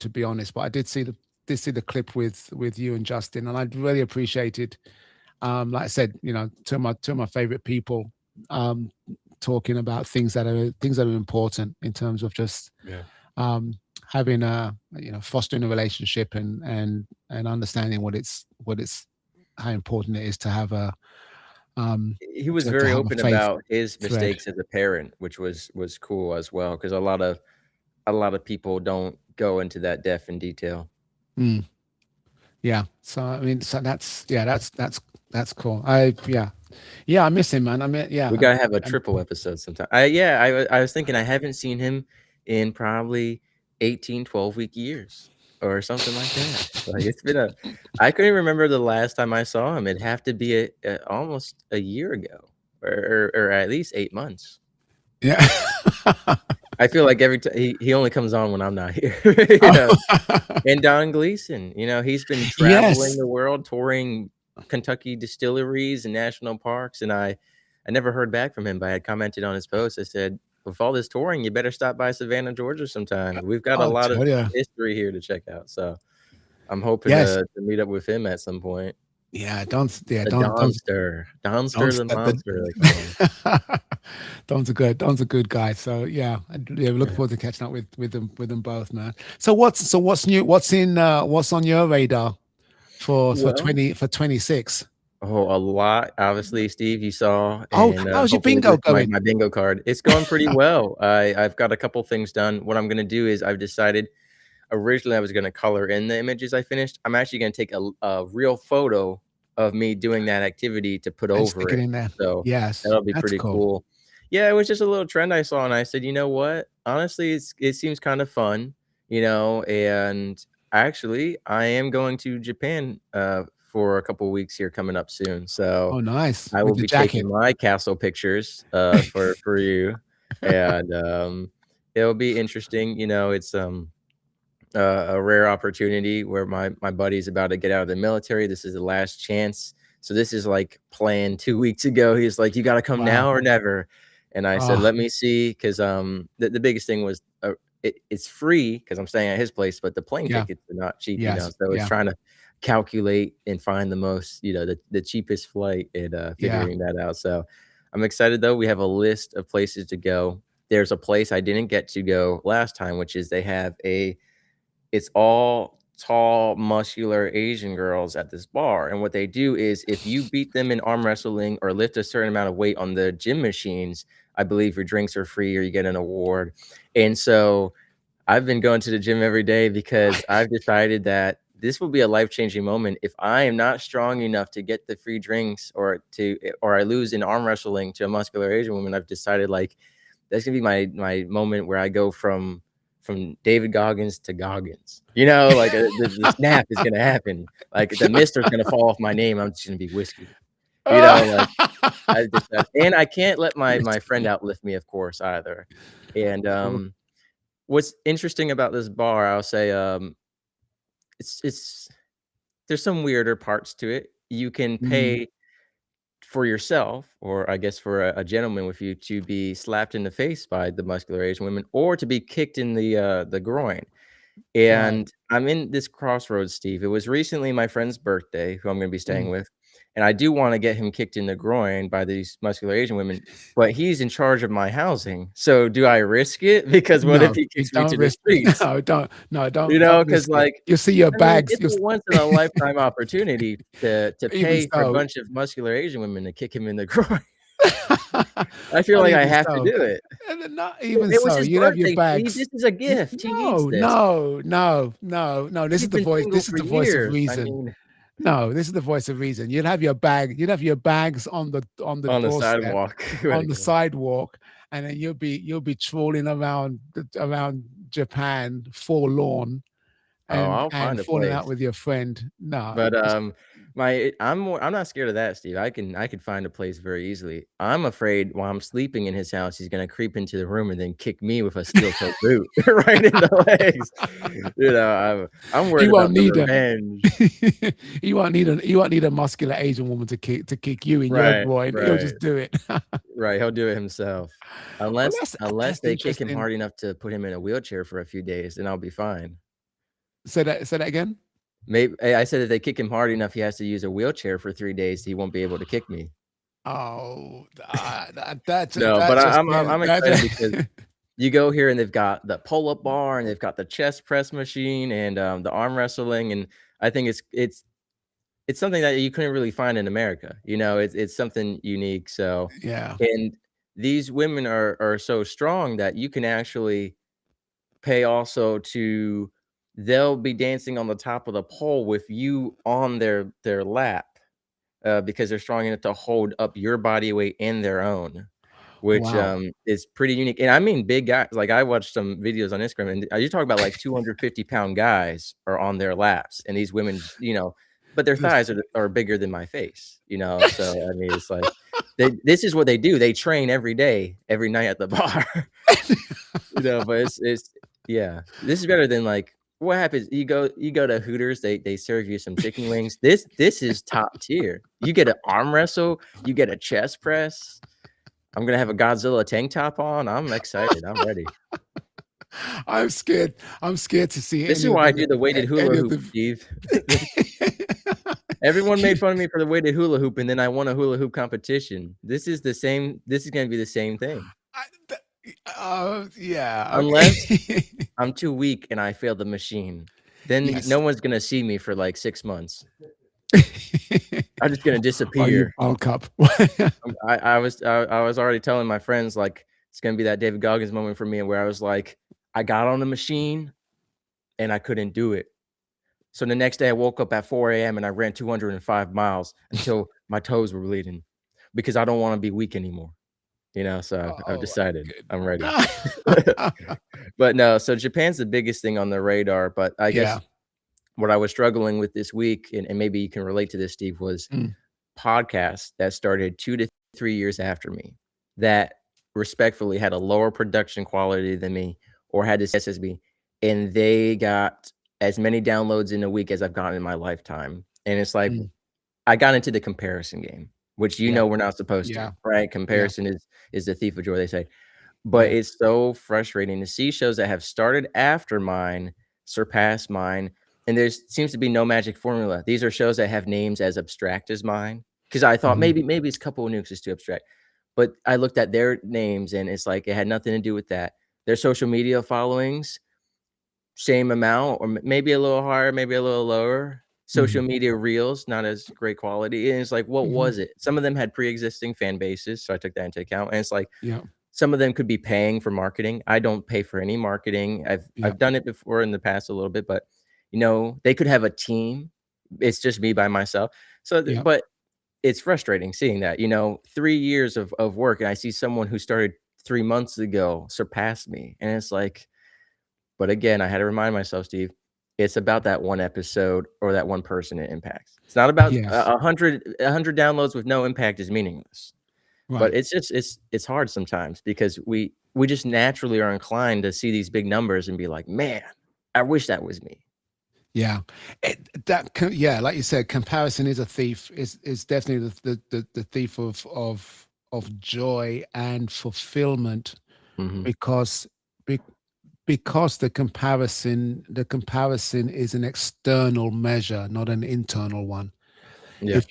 to be honest, but I did see the clip with you and Justin, and I really appreciated. Like I said, two of my favorite people, um, talking about things that are important in terms of just Yeah. um, having a fostering a relationship and understanding what it's how important it is to have a He was to very have a open faith about his thread. mistakes as a parent, which was cool as well, because a lot of people don't go into that depth and detail. Mm, yeah. So I mean, so that's cool. I miss him, man. I mean, We yeah. gotta have a And triple episode sometime. Yeah, I was thinking I haven't seen him in probably 18, 12-week years or something like that. Like, it's been a I couldn't remember the last time I saw him. It'd have to be almost a year ago or at least 8 months. yeah. I feel like every time he only comes on when I'm not here, Oh. And Don Gleason, he's been traveling Yes. the world, touring Kentucky distilleries and national parks, and I never heard back from him, but I had commented on his post. I said, "With all this touring, you better stop by Savannah, Georgia sometime. We've got a I'll lot of tell you. history here to check out." So, I'm hoping Yes. to meet up with him at some point. The Donster. Donster don't the the monster, they call him. Don's a good guy. So yeah, yeah, we look Yeah. forward to catching up with them both, man. So what's new? What's on your radar for Well 26? Oh, a lot. Obviously, Steve, you saw, Oh, and, how's your hopefully bingo with going? my bingo card. It's going pretty well. I've got a couple things done. What I'm gonna do is I've decided originally I was gonna color in the images I finished. I'm actually gonna take a real photo of me doing that activity to put And over stick it it. in there. So, Yes, that'll be that's pretty cool. cool. Yeah, it was just a little trend I saw, and I said, "You know what? Honestly, it seems kinda fun," and actually, I am going to Japan, for a couple weeks here coming up soon, so Oh, nice I will with the be taking jacket. my castle pictures, for you, and, it'll be interesting, it's, a rare opportunity where my buddy's about to get out of the military. This is the last chance. So this is like planned 2 weeks ago. He's like, "You gotta come Wow. now or never." And I said, Oh, "Let me see," 'cause, the biggest thing was, it's free because I'm staying at his place, but the plane Yeah. tickets are not cheap, Yes. so it's Yeah. trying to calculate and find the most, the cheapest flight and, Yeah. figuring that out, so I'm excited though, we have a list of places to go. There's a place I didn't get to go last time, which is they have it's all tall, muscular Asian girls at this bar, and what they do is if you beat them in arm wrestling or lift a certain amount of weight on the gym machines, I believe your drinks are free or you get an award, and so I've been going to the gym every day because I've decided that this will be a life-changing moment if I am not strong enough to get the free drinks or I lose in arm wrestling to a muscular Asian woman. I've decided, like, that's gonna be my moment where I go from David Goggins to Goggins. Like, the snap is gonna happen. Like, the mister's gonna fall off my name, I'm just gonna be whiskey. Like, I just and I can't let my friend Whiskey. outlift me, of course, either. And, Oh. what's interesting about this bar, I'll say, it's there's some weirder parts to it. You can Mm. pay for yourself, or I guess for a gentleman with you to be slapped in the face by the muscular Asian women, or to be kicked in the groin. Right. And I'm in this crossroads, Steve. It was recently my friend's birthday, who I'm gonna be staying Mm. with, and I do wanna get him kicked in the groin by these muscular Asian women, but he's in charge of my housing. So do I risk it? Because what if No, he you kicks me don't to the risk streets? no, don't no, don't Because risk it. like, You'll see your I mean, bags, it's you'll a s once in a lifetime opportunity to even pay for a so. bunch of muscular Asian women to kick him in the groin. I feel Not like I even have to so. do it. And not Well, even it was so, his you'd have your birthday, Steve. bags. This is a gift. He needs No, this. no, no, no, no, He's been single this is for the voice of years. I reason. mean, No, this is the voice of reason. You'd have your bags on the on the doorstep, sidewalk. on Like, the sidewalk, and then you'll be trawling around Japan forlorn oh, I'll and find a falling out place. with your friend. No, But, just I'm not scared of that, Steve. I can find a place very easily. I'm afraid while I'm sleeping in his house, he's gonna creep into the room and then kick me with a steel-toe boot right in the legs. I'm he worried won't about the need a revenge. he won't need a muscular Asian woman to kick you in your Right, groin. He'll right, just do it. right, he'll do it himself. Well, Unless that's they kick him interesting. hard enough to put him in a wheelchair for a few days, then I'll be fine. Say that again? Maybe I said if they kick him hard enough, he has to use a wheelchair for 3 days, he won't be able to kick me. Oh, No, that but just I'm that excited because you go here and they've got the pull-up bar and they've got the chest press machine and, the arm wrestling, and I think it's something that you couldn't really find in America, it's something unique, so yeah. and these women are so strong that you can actually pay also to they'll be dancing on the top of the pole with you on their lap, because they're strong enough to hold up your body weight and their own. Which, Wow. is pretty unique, and I mean big guys, like, I watched some videos on Instagram, and, you talk about, like, 250-pound guys are on their laps, and these women just but their This thighs are bigger than my face, so, I mean, it's like, this is what they do, they train every day, every night at the bar, but it's yeah, this is better than, like what happens, you go to Hooters, they serve you some chicken wings, this is top tier, you get an arm wrestle, you get a chest press. I'm gonna have a Godzilla tank top on. I'm excited. I'm ready. I'm scared to see This is why I do the weighted hula any of hoop, the Steve. Everyone made fun of me for the weighted hula hoop, and then I won a hula hoop competition. This is gonna be the same thing. I yeah, Unless okay. I'm too weak and I fail the machine, then no Yes. one's gonna see me for, like, 6 months. I'm just gonna Are you disappear. bulk up? I was already telling my friends, like, it's gonna be that David Goggins moment for me where I was like, I got on the machine and I couldn't do it. So the next day I woke up at 4 AM and I ran 205 miles until my toes were bleeding because I don't wanna be weak anymore, so I've Oh my decided I'm ready. goodness. But no, so Japan's the biggest thing on the radar, but I Yeah. guess what I was struggling with this week, and maybe you can relate to this, Steve, was Mm, podcasts that started 2 to 3 years after me that respectfully had a lower production quality than me or had the SSB, and they got as many downloads in a week as I've gotten in my lifetime, and it's like, mm. I got into the comparison game, which Yeah, we're not supposed to, yeah, right? yeah. Comparison is the thief of joy, they say. But Yeah. it's so frustrating to see shows that have started after mine surpass mine, and there's seems to be no magic formula. These are shows that have names as abstract as mine, because I thought Mhm. maybe it's a couple of nukes is too abstract, but I looked at their names and it's like it had nothing to do with that. Their social media followings, same amount or maybe a little higher, maybe a little lower. Social Mhm. media reels, not as great quality, and it's like, what Mhm. was it? Some of them had pre-existing fan bases, so I took that into account, and it's like Yeah. some of them could be paying for marketing. I don't pay for any marketing. Yeah. I've done it before in the past a little bit, but, they could have a team. It's just me by myself. So, th Yeah. but it's frustrating seeing that, 3 years of work, and I see someone who started 3 months ago surpass me, and it's like but again, I had to remind myself, Steve, it's about that one episode or that one person it impacts. It's not about Yes. 100 downloads with no impact is meaningless. But Right. it's just it's hard sometimes because we just naturally are inclined to see these big numbers and be like, "Man, I wish that was me." Yeah. Yeah, like you said, comparison is a thief. Is definitely the thief of joy and fulfillment Mhm. because be, because the comparison is an external measure, not an internal one. Yeah. If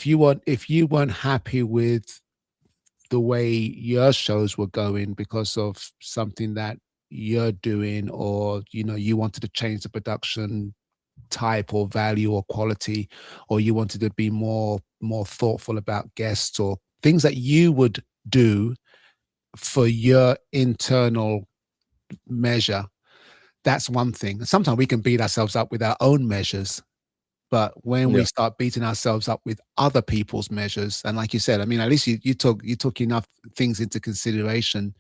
you weren't happy with the way your shows were going because of something that you're doing, or you wanted to change the production type or value or quality, or you wanted to be more thoughtful about guests or things that you would do for your internal measure, that's one thing. Sometimes we can beat ourselves up with our own measures, but when we Yeah. start beating ourselves up with other people's measures, and like you said, I mean, at least you took enough things into consideration,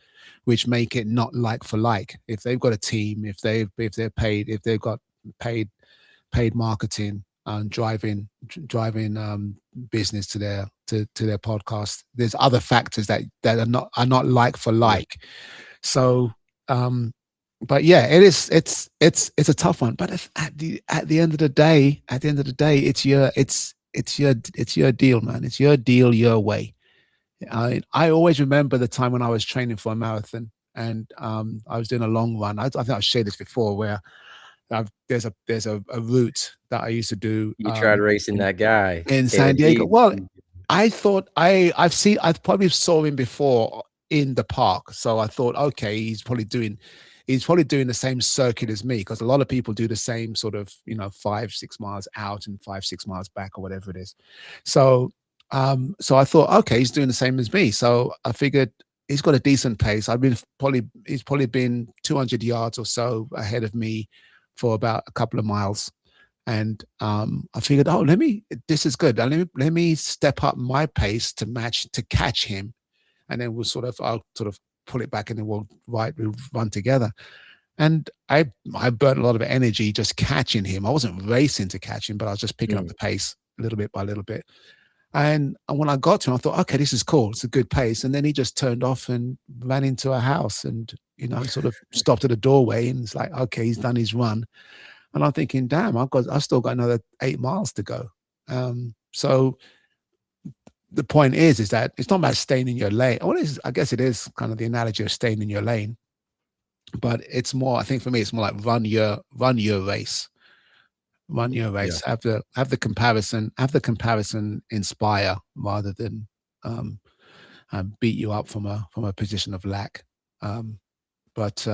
which make it not like for like. If they've got a team, if they're paid, if they've got paid paid marketing and driving business to their podcast, there's other factors that are not like for Yeah. like. So um but yeah, it's a tough one. But if at the end of the day, it's your deal, man. It's your deal, your way. I always remember the time when I was training for a marathon, and I was doing a long run. I think I've shared this before, where there's a route that I used to do You tried racing in that guy, in San and Diego. he Well, I thought I've probably saw him before in the park, so I thought, okay, he's probably doing the same circuit as me, because a lot of people do the same sort of 5-6 miles out and 5-6 miles back, or whatever it is. So I thought, okay, he's doing the same as me. So I figured he's got a decent pace. He's probably been 200 yards or so ahead of me for about a couple of miles. And I figured, oh, this is good. Let me step up my pace to catch him, and then I'll sort of pull it back, and then we'll run together. And I burnt a lot of energy just catching him. I wasn't racing to catch him, but I was just picking up Mm. the pace little bit by little bit. And when I got to him, I thought, okay, this is cool. It's a good pace. And then he just turned off and ran into a house, and sort of stopped at a doorway, and it's like, okay, he's done his run. And I'm thinking, damn, I've still got another 8 miles to go. So the point is that it's not about staying in your lane. Well, I guess it is kind of the analogy of staying in your lane, but it's more. I think for me, it's more like run your race, run your Yeah. race. Have the comparison inspire rather than um, beat you up from a position of lack. Um, but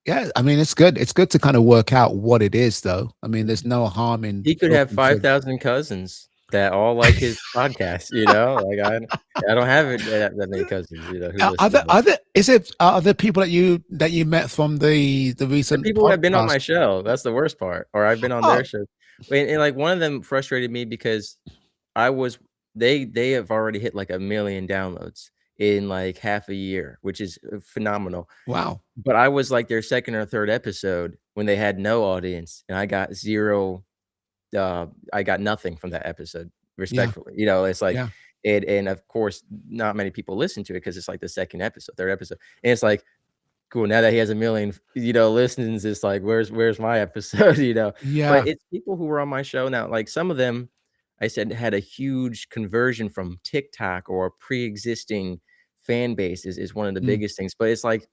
yeah, I mean, it's good. It's good to kind of work out what it is, though. I mean, there's no harm in He could have looking for. 5,000 cousins that all like his podcast, Like, I don't have it that many cousins, who Are listen there, to it. are there is it are there people that you met from the The recent people who have been on podcast? my show, that's the worst part, or I've been on their Oh, show. And, like, one of them frustrated me because I was they have already hit, like, 1,000,000 downloads in, like, half a year, which is, phenomenal. wow. But I was, like, their 2nd or 3rd episode when they had no audience, and I got 0, I got nothing from that episode, Yeah, respectfully. It's like yeah, and of course, not many people listen to it because it's, like, the 2nd episode, 3rd episode, and it's like, cool, now that he has 1,000,000, listens, it's like, where's my episode, But yeah. it's people who were on my show now, like, some of them, I said, had a huge conversion from TikTok or pre-existing fan base is one of the Mm, biggest things, but it's like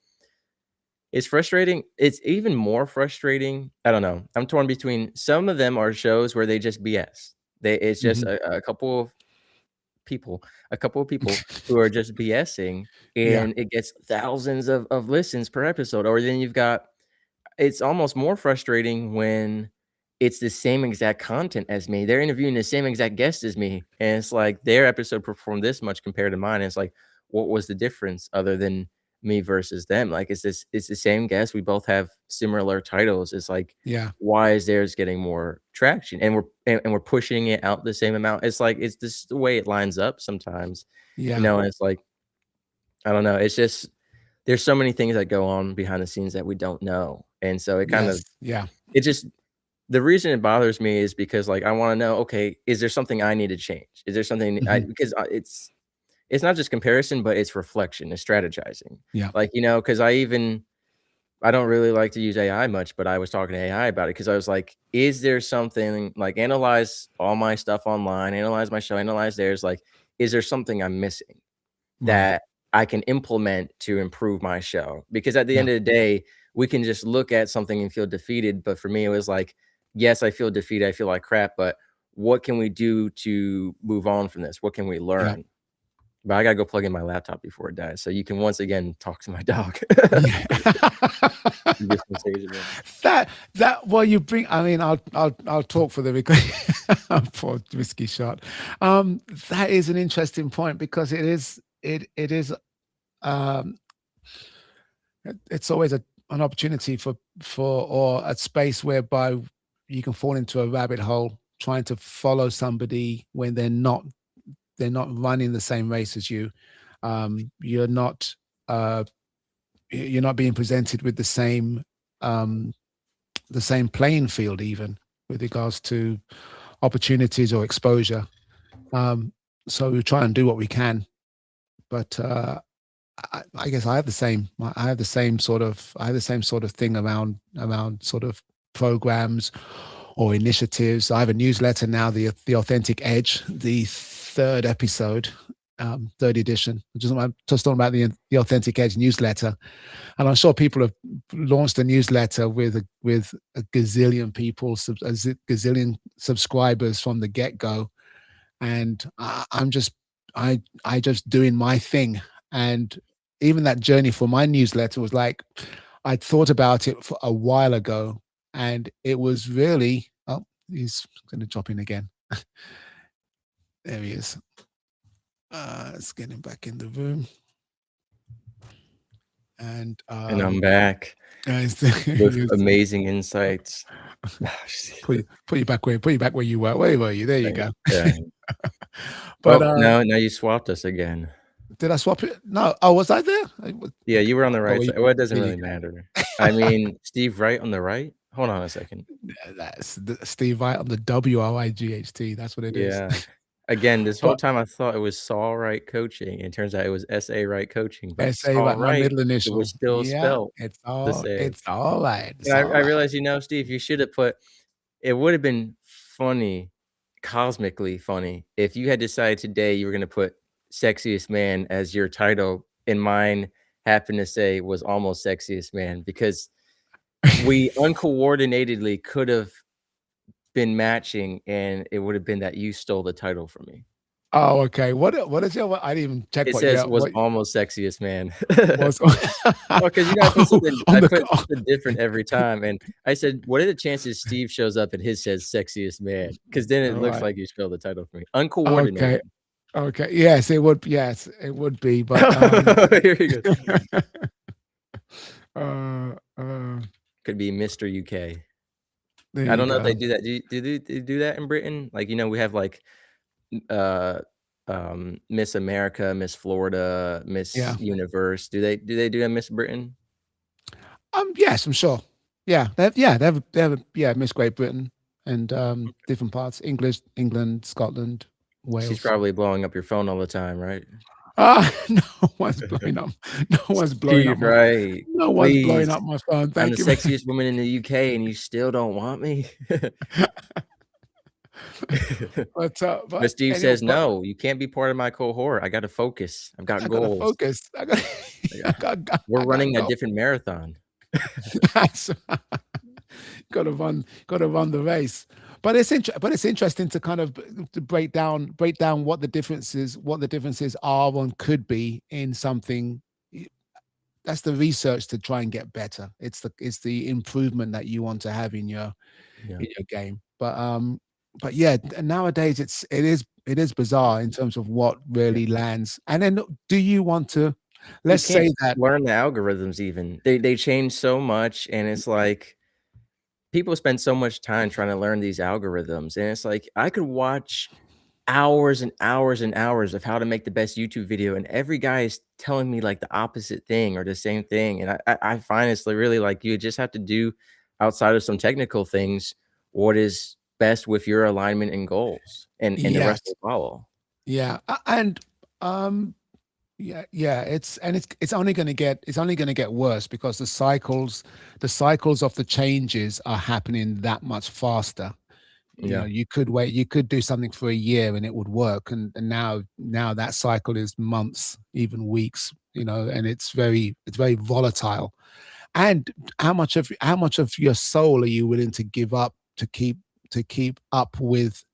it's frustrating. It's even more frustrating. I don't know. I'm torn between some of them are shows where they just BS. It's just mhm. a couple of people, a couple of people who are just BSing, Yeah, and it gets thousands of listens per episode. Or then you've got it's almost more frustrating when it's the same exact content as me. They're interviewing the same exact guest as me, and it's like their episode performed this much compared to mine. And it's like, what was the difference other than me versus them? Like, it's the same guest. We both have similar titles. It's like, yeah, why is theirs getting more traction? And we're pushing it out the same amount. It's like it's just the way it lines up sometimes, yeah. and it's like I don't know. It's just there's so many things that go on behind the scenes that we don't know. And so it kind Yes, of yeah. it just the reason it bothers me is because, like, I wanna know, okay, is there something I need to change? Is there something I Mhm. because, it's not just comparison, but it's reflection, it's strategizing. Yeah, Like, 'cause I don't really like to use AI much, but I was talking to AI about it because I was like, "Is there something like, analyze all my stuff online, analyze my show, analyze theirs, like, is there something I'm missing?" right. That I can implement to improve my show. Because at the Yeah, end of the day, we can just look at something and feel defeated, but for me, it was like, yes, I feel defeated, I feel like crap, but what can we do to move on from this? What can we yeah. learn? But I gotta go plug in my laptop before it dies, so you can once again talk to my dog. Yeah. You get some sage again. That well, you bring I mean, I'll talk for the because poor whiskey shot. That is an interesting point because it is, um, it's always an opportunity for or a space whereby you can fall into a rabbit hole trying to follow somebody when they're not running the same race as you. You're not, uh, you're not being presented with um the same playing field even with regards to opportunities or exposure. Um, so we try and do what we can, but I guess I have the same sort of I have the same sort of thing around sort of programs or initiatives. I have a newsletter now, the Authentic Edge, the third episode, third edition. Just talking about the Authentic Edge newsletter, and I'm sure people have launched a newsletter with a gazillion people, gazillion subscribers from the get go, and I'm just I just doing my thing, and even that journey for my newsletter was like I'd thought about it for a while ago, and it was really oh he's going to drop in again. There he is. Let's get him back in the room, and And I'm back with he's, amazing insights. put you back where you were. Where were you? There you go. Yeah. But Oh, no, now you swapped us again. did I swap it? No. Oh, was I there? Yeah, you were on the Oh, right side. Well, it doesn't there you really matter. I mean, Steve Wright on the right? Hold on a second. That's Steve Wright on the WRIGHT. That's what it is. Yeah. Again, this whole But time I thought it was Saul Wright Coaching. It turns out it was S.A. Wright Coaching, but SA, Saul right, my Wright, middle it was initial. still Yeah, spelled the same. it's all right. And It's I all right. realized, Steve, you should have put it would have been funny, cosmically funny, if you had decided today you were gonna put "Sexiest Man" as your title, and mine happened to say was "Almost Sexiest Man," because we uncoordinatedly could have been matching, and it would have been that you stole the title from me. Oh, okay. What is your I didn't even check It what says, your "Was what almost sexiest man." was Well, 'cause, I put oh, something on I the put something different every time, and I said, "What are the chances Steve shows up and his says sexiest man?" Because then it looks alright. like you stole the title from me. Okay. Uncoordinated. Okay. Yes, it would be, but, Here he goes. uh, uh, Could be Mr. UK. there I you don't know if they go. do that. Do they do that in Britain? Like, we have, like, m Miss America, Miss Florida, Miss Yeah. Universe. Do they do that Miss Britain? Yes, I'm sure. They have yeah, Miss Great Britain and, different parts, English, England, Scotland, She's Wales. probably blowing up your phone all the time, right? No one's blowing up no one's blowing up Steve, my right. no one's blowing Please. up my phone, I'm the thank you. sexiest woman in the UK and you still don't want me? But But Steve anyway, says, "No, you can't be part of my cohort. I gotta focus. I've got I gotta goals. focus. I got I I got we're got running a go. different marathon." That's gotta run the race. But it's interesting to kind of to break down what the differences are and could be in something. That's the research to try and get better. It's the improvement that you want to have Yeah. in your game. But yeah, nowadays it is bizarre in terms of what Yeah. really lands. And then do you want to You let's can't say that learn the algorithms even. They change so much, and it's like people spend so much time trying to learn these algorithms, and it's like, I could watch hours and hours and hours of how to make the best YouTube video, and every guy is telling me, like, the opposite thing or the same thing, and I find it's, like, really, like, you just have to do outside of some technical things, what is best with your alignment and goals, and the rest yes. will follow. Yeah. And um yeah, it's only gonna get worse because the cycles of the changes are happening that much faster. You know, Yeah. you could do something for a year and it would work, and now that cycle is months, even weeks, you know, and it's very volatile. And how much of your soul are you willing to give up to keep up with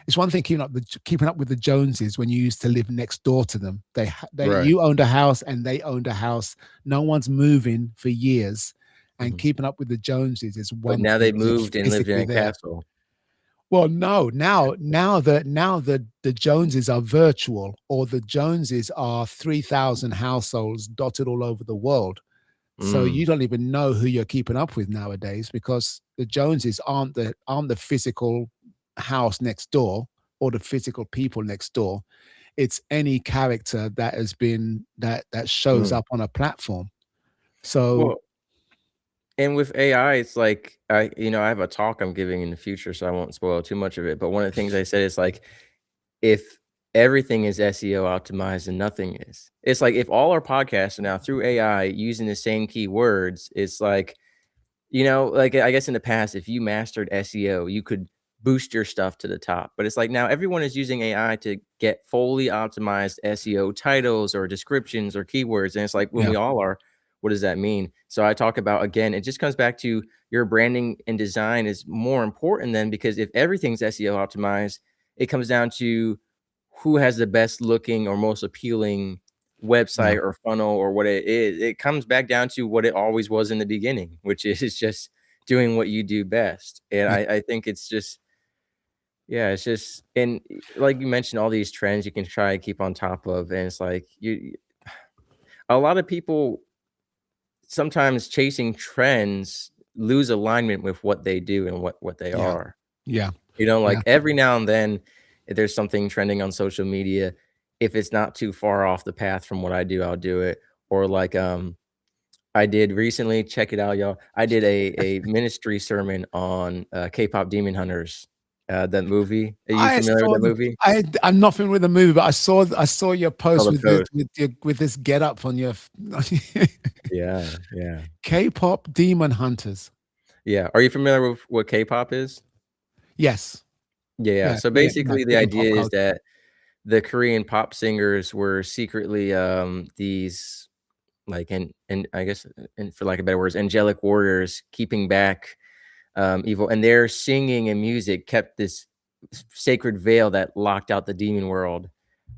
it's one thing keeping up with the Joneses when you used to live next door to them. They Right. you owned a house and they owned a house. No one's moving for years, and Mhm. keeping up with the Joneses is But one now thing they when you're moved and lived in physically a there. castle. Well, no, now the Joneses are virtual, or the Joneses are 3,000 households dotted all over the world. So Mm, you don't even know who you're keeping up with nowadays because the Joneses aren't the physical house next door or the physical people next door. It's any character that has been that shows mm. up on a platform. So Well, and with AI, it's like I have a talk I'm giving in the future, so I won't spoil too much of it, but one of the things I said is, like, if everything is SEO optimized and nothing is. It's like if all our podcasts are now through AI using the same keywords, it's like, like, I guess in the past, if you mastered SEO, you could boost your stuff to the top, but it's like now everyone is using AI to get fully optimized SEO titles or descriptions or keywords, and it's like when yeah, we all are, what does that mean? So I talk about, again, it just comes back to your branding and design is more important then because if everything's SEO optimized, it comes down to who has the best looking or most appealing yeah, website or funnel or what it is. It comes back down to what it always was in the beginning, which is just doing what you do best. And yeah, I think it's just, yeah, it's just, and like you mentioned, all these trends you can try and keep on top of. And it's like a lot of people sometimes chasing trends lose alignment with what they do and what they yeah, are. yeah, Like yeah. every now and then, if there's something trending on social media, if it's not too far off the path from what I do, I'll do it. Or like, I did recently, check it out, y'all. I did a ministry sermon on K-pop Demon Hunters, that movie. Are you I familiar with saw that movie? I'm nothing with the movie, but I saw your Saw post the post. with this get up on your Yeah, yeah, K-pop Demon Hunters. yeah. Are you familiar with what K-pop is? Yes. Yeah, yeah. Yeah, So yeah, basically, the Korean pop idea is culture. that the Korean pop singers were secretly these like and I guess and for lack of better words, angelic warriors keeping back evil, and their singing and music kept this sacred veil that locked out the demon world.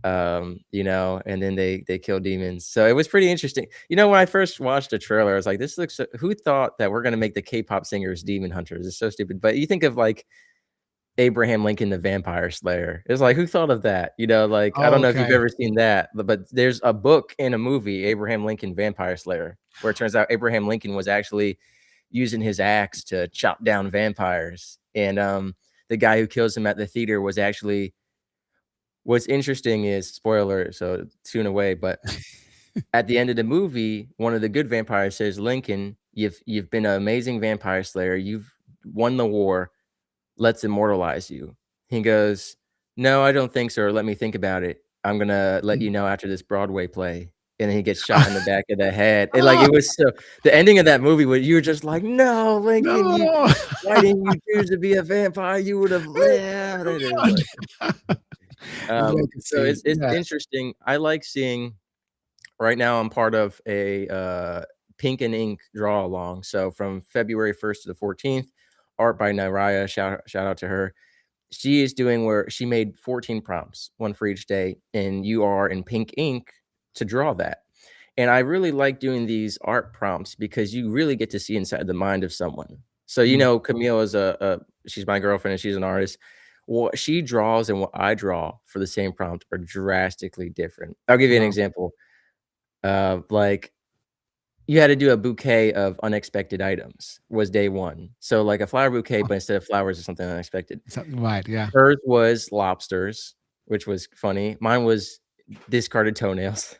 And then they kill demons. So it was pretty interesting. When I first watched the trailer, I was like, "This looks." Who thought that we're gonna make the K-pop singers demon hunters? It's so stupid. But you think of like Abraham Lincoln the Vampire Slayer. It's like, who thought of that? Like, I don't know if you've Okay. ever seen that, but there's a book and a movie, Abraham Lincoln Vampire Slayer, where it turns out Abraham Lincoln was actually using his axe to chop down vampires. And the guy who kills him at the theater was actually what's interesting is spoiler, so tune away, but at the end of the movie, one of the good vampires says, Lincoln, you've been an amazing vampire slayer. You've won the war. Let's immortalize you. He goes, "No, I don't think so, or let me think about it. I'm gonna let Mm. you know after this Broadway play." and then he gets shot in the back of the head, and, like, it was so the ending of that movie where you were just like, "No, Lincoln, you No. why didn't you choose to be a vampire? You would have lived." And it was like so Legacy, it's yes. interesting. I like seeing right now I'm part of a, Pink and Ink draw along, so from February 1st to the 14th, art by Naraya, shout out to her. She is doing where she made 14 prompts, one for each day, and you are in pink ink to draw that. And I really like doing these art prompts because you really get to see inside the mind of someone. So, Mm. Camille is she's my girlfriend and she's an artist. What she draws and what I draw for the same prompt are drastically different. I'll give you an Wow. example. Like you had to do a bouquet of unexpected items was day one. So like a flower bouquet, Oh, but instead of flowers or something unexpected. something right, yeah. Hers was lobsters, which was funny. Mine was discarded toenails.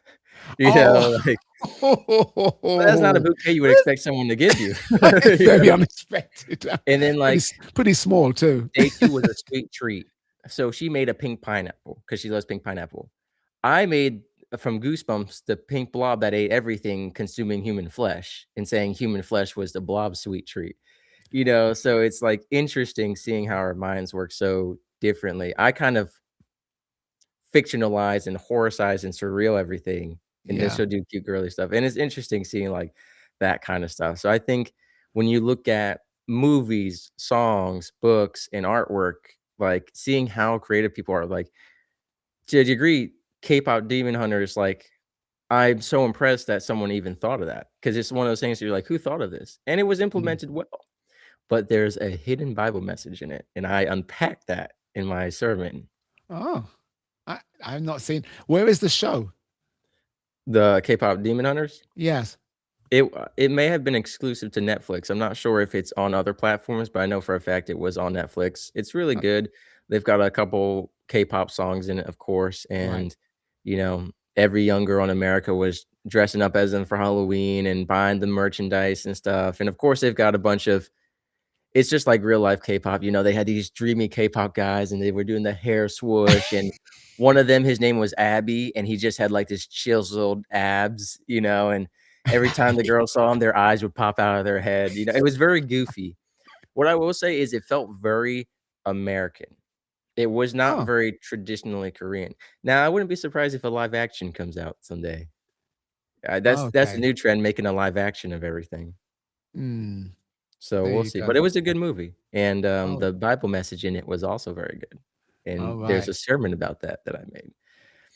Oh. Like, well, that's not a bouquet you would expect someone to give you. It's You very know? unexpected. And then, like, Pretty small too. day 2 was a sweet treat. So she made a pink pineapple because she loves pink pineapple. I made from Goosebumps the pink blob that ate everything, consuming human flesh, and saying human flesh was the blob sweet treat. So it's, like, interesting seeing how our minds work so differently. I kind of fictionalize and horrorize and surreal everything, and then Yeah. she'll do cute girly stuff, and it's interesting seeing, like, that kinda stuff. So I think when you look at movies, songs, books, and artwork, like, seeing how creative people are, like, to a degree, K-pop Demon Hunters, like, I'm so impressed that someone even thought of that because it's one of those things where you're like, "Who thought of this?" And it was Mm. implemented well, but there's a hidden Bible message in it, and I unpack that in my sermon. Oh, I've not seen. Where is the show? The K-pop Demon Hunters? Yes. It may have been exclusive to Netflix. I'm not sure if it's on other platforms, but I know for a fact it was on Netflix. It's really Uh, good. They've got a couple K-pop songs in it, of course, right. and, every young girl in America was dressing up as them for Halloween and buying the merchandise and stuff, and, of course, they've got a bunch of it's just like real life K-pop, they had these dreamy K-pop guys, and they were doing the hair swoosh, and one of them, his name was Abby, and he just had, like, this chiseled abs, and every time the girls saw him, their eyes would pop out of their head, it was very goofy. What I will say is it felt very American. It was not Oh, very traditionally Korean. Now, I wouldn't be surprised if a live action comes out someday. That's a okay. new trend, making a live action of everything. Mm, So, there we'll you see, go. but it was a good movie, and, Oh, the Bible message in it was also very good, and all there's right. a sermon about that I made.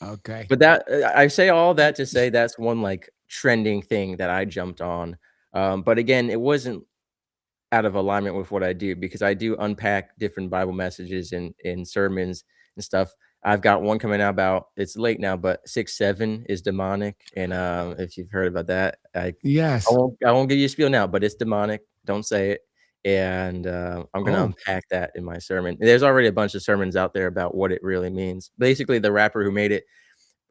Okay. But I say all that to say that's one, like, trending thing that I jumped on, but again, it wasn't out of alignment with what I do because I do unpack different Bible messages in sermons and stuff. I've got one coming out about it's late now, but 6-7 is demonic, and, if you've heard about that, Yes. I won't give you a spiel now, but it's demonic, don't say it, and, I'm gonna Oh, unpack that in my sermon. There's already a bunch of sermons out there about what it really means. Basically, the rapper who made it,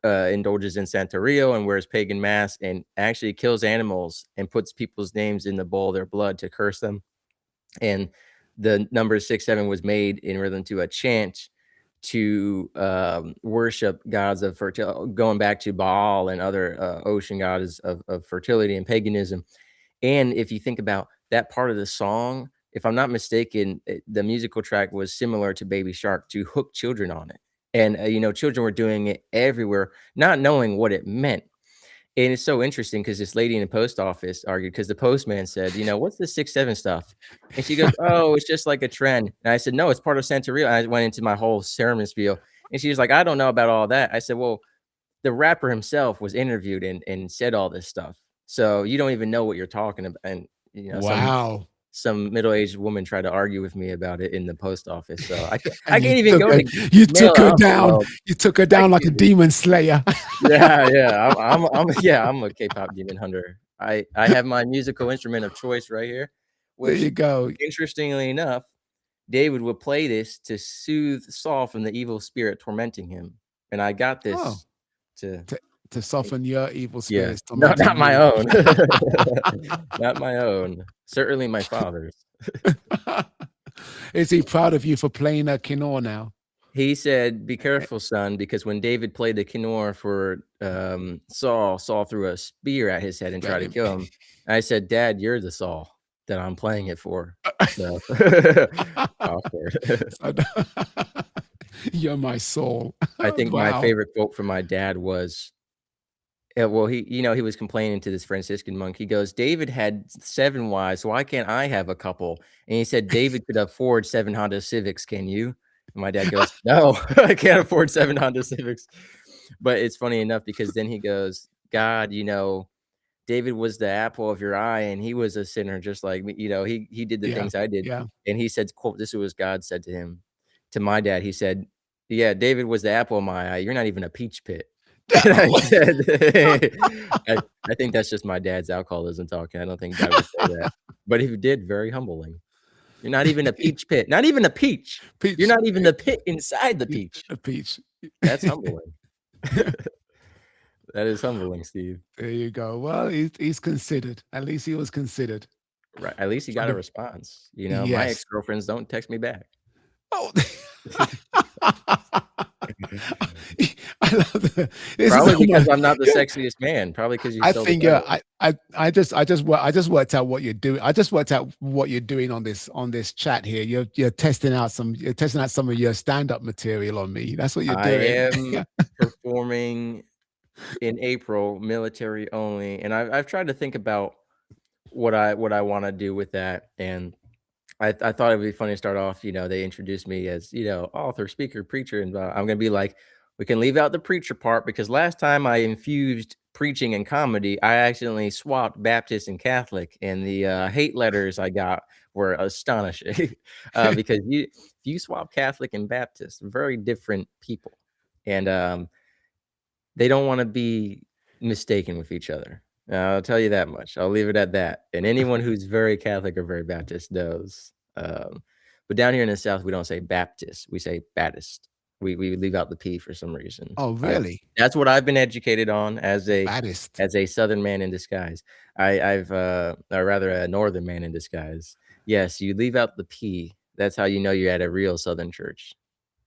indulges in Santeria and wears pagan masks and actually kills animals and puts people's names in the bowl of their blood to curse them. And the number 6-7 was made in rhythm to a chant to worship gods of fertility, going back to Baal and other ocean gods of fertility and paganism. And if you think about that part of the song, if I'm not mistaken, the musical track was similar to Baby Shark to hook children on it. And children were doing it everywhere, not knowing what it meant. And it's so interesting because this lady in the post office argued because the postman said, "What's this 6-7 stuff?" And she goes, "Oh, it's just like a trend." And I said, "No, it's part of Santeria." I went into my whole sermon spiel, and she was like, "I don't know about all that." I said, "Well, the rapper himself was interviewed and said all this stuff, so you don't even know what you're talking about." And wow. some middle-aged woman tried to argue with me about it in the post office, so And I you can't even took go her to you mail took her an down. envelope. You took her I down like a can't do demon slayer. Yeah, yeah. I'm a K-pop demon hunter. I have my musical instrument of choice right here, There which, you go. interestingly enough, David would play this to soothe Saul from the evil spirit tormenting him, and I got Oh, this to to to soften your evil yeah. spirits No, tormenting not my you. own. Not my own. Certainly my father's. Is he proud of you for playing a Kinor now? He said, "Be careful, son, because when David played the kinnor for, Saul threw a spear at his head and tried Let to him. kill him." I said, "Dad, you're the Saul that I'm playing it for." So awkward. So you're my soul. I think my Wow. favorite quote from my dad was, well, he was complaining to this Franciscan monk. He goes, "David had 7 wives, so why can't I have a couple?" And he said, "David could afford 7 Honda Civics, can you?" And my dad goes, "No, I can't afford 7 Honda Civics." But it's funny enough because then he goes, "God, David was the apple of your eye, and he was a sinner just like me." He did the Yeah, things I did. yeah. And he said, quote, this is what God said to him, to my dad. He said, "Yeah, David was the apple of my eye. You're not even a peach pit." And I Oh, said, I I think that's just my dad's alcoholism talking. I don't think Dad would say that. But if he did, very humbling. You're not even a peach pit. Not even a peach. You're peach, not even the pit inside the peach. a peach. That's humbling. That is humbling, Steve. There you go. Well, he's considered. At least he was considered. Right, at least he For got a the response. My yes. ex-girlfriends don't text me back. Oh. I love this is Probably almost because I'm not the yeah, sexiest man. Probably because you I fill the think, yeah, bill. I just worked out what you're doing. I just worked out what you're doing on this chat here. You're testing out some of your stand-up material on me. That's what you're I doing. am performing in April, military only, and I've tried to think about what I wanna do with that, and I thought it'd be funny to start off, they introduced me as, author, speaker, preacher, and I'm gonna be like, we can leave out the preacher part because last time I infused preaching and comedy, I accidentally swapped Baptist and Catholic, and the hate letters I got were astonishing. Because if you swap Catholic and Baptist, very different people, and they don't want to be mistaken with each other. I'll tell you that much. I'll leave it at that. And anyone who's very Catholic or very Baptist knows. But down here in the South, we don't say Baptist. We say Baptist. We leave out the P for some reason. Oh, I really? That's what I've been educated on Baddest. as a Southern man in disguise. Or rather a Northern man in disguise. Yes, you leave out the P. That's how you know you're at a real Southern church.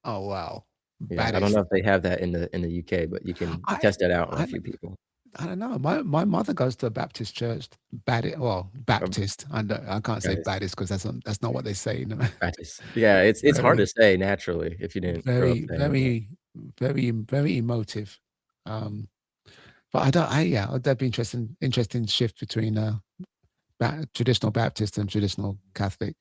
Oh, wow. Yeah, I don't know Baddest. if they have that in the UK, but you can I test that out on a I few people. I don't know. My mother goes to a Baptist church. Um, Baptist. I can't say guys, Baptist because that's not what they say. You know? practice. Yeah, it's hard to Very, say naturally if you didn't grow up very, saying it. very, very emotive. Um, but I don't. that'd be interesting shift between traditional Baptist and traditional Catholic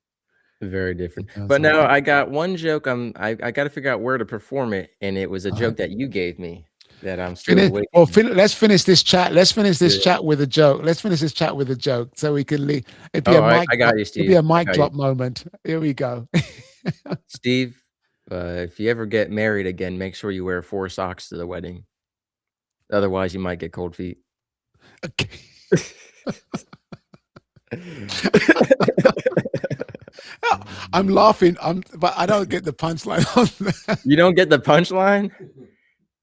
Very in different. terms But of. no, I got one joke, I gotta figure out where to perform it, and it was a Uh, joke that you gave me that I'm still finish. Well, waiting let's finish this chat. Let's finish to this chat with a joke. Let's finish this chat with a joke, so we can leave. It'd be a Oh, I mic I drop. got you, It'd be Steve. a I mic got you. drop moment. Here we go. Steve, if you ever get married again, make sure you wear 4 socks to the wedding. Otherwise, you might get cold feet. Okay. I'm laughing. But I don't get the punchline on that. You don't get the punchline?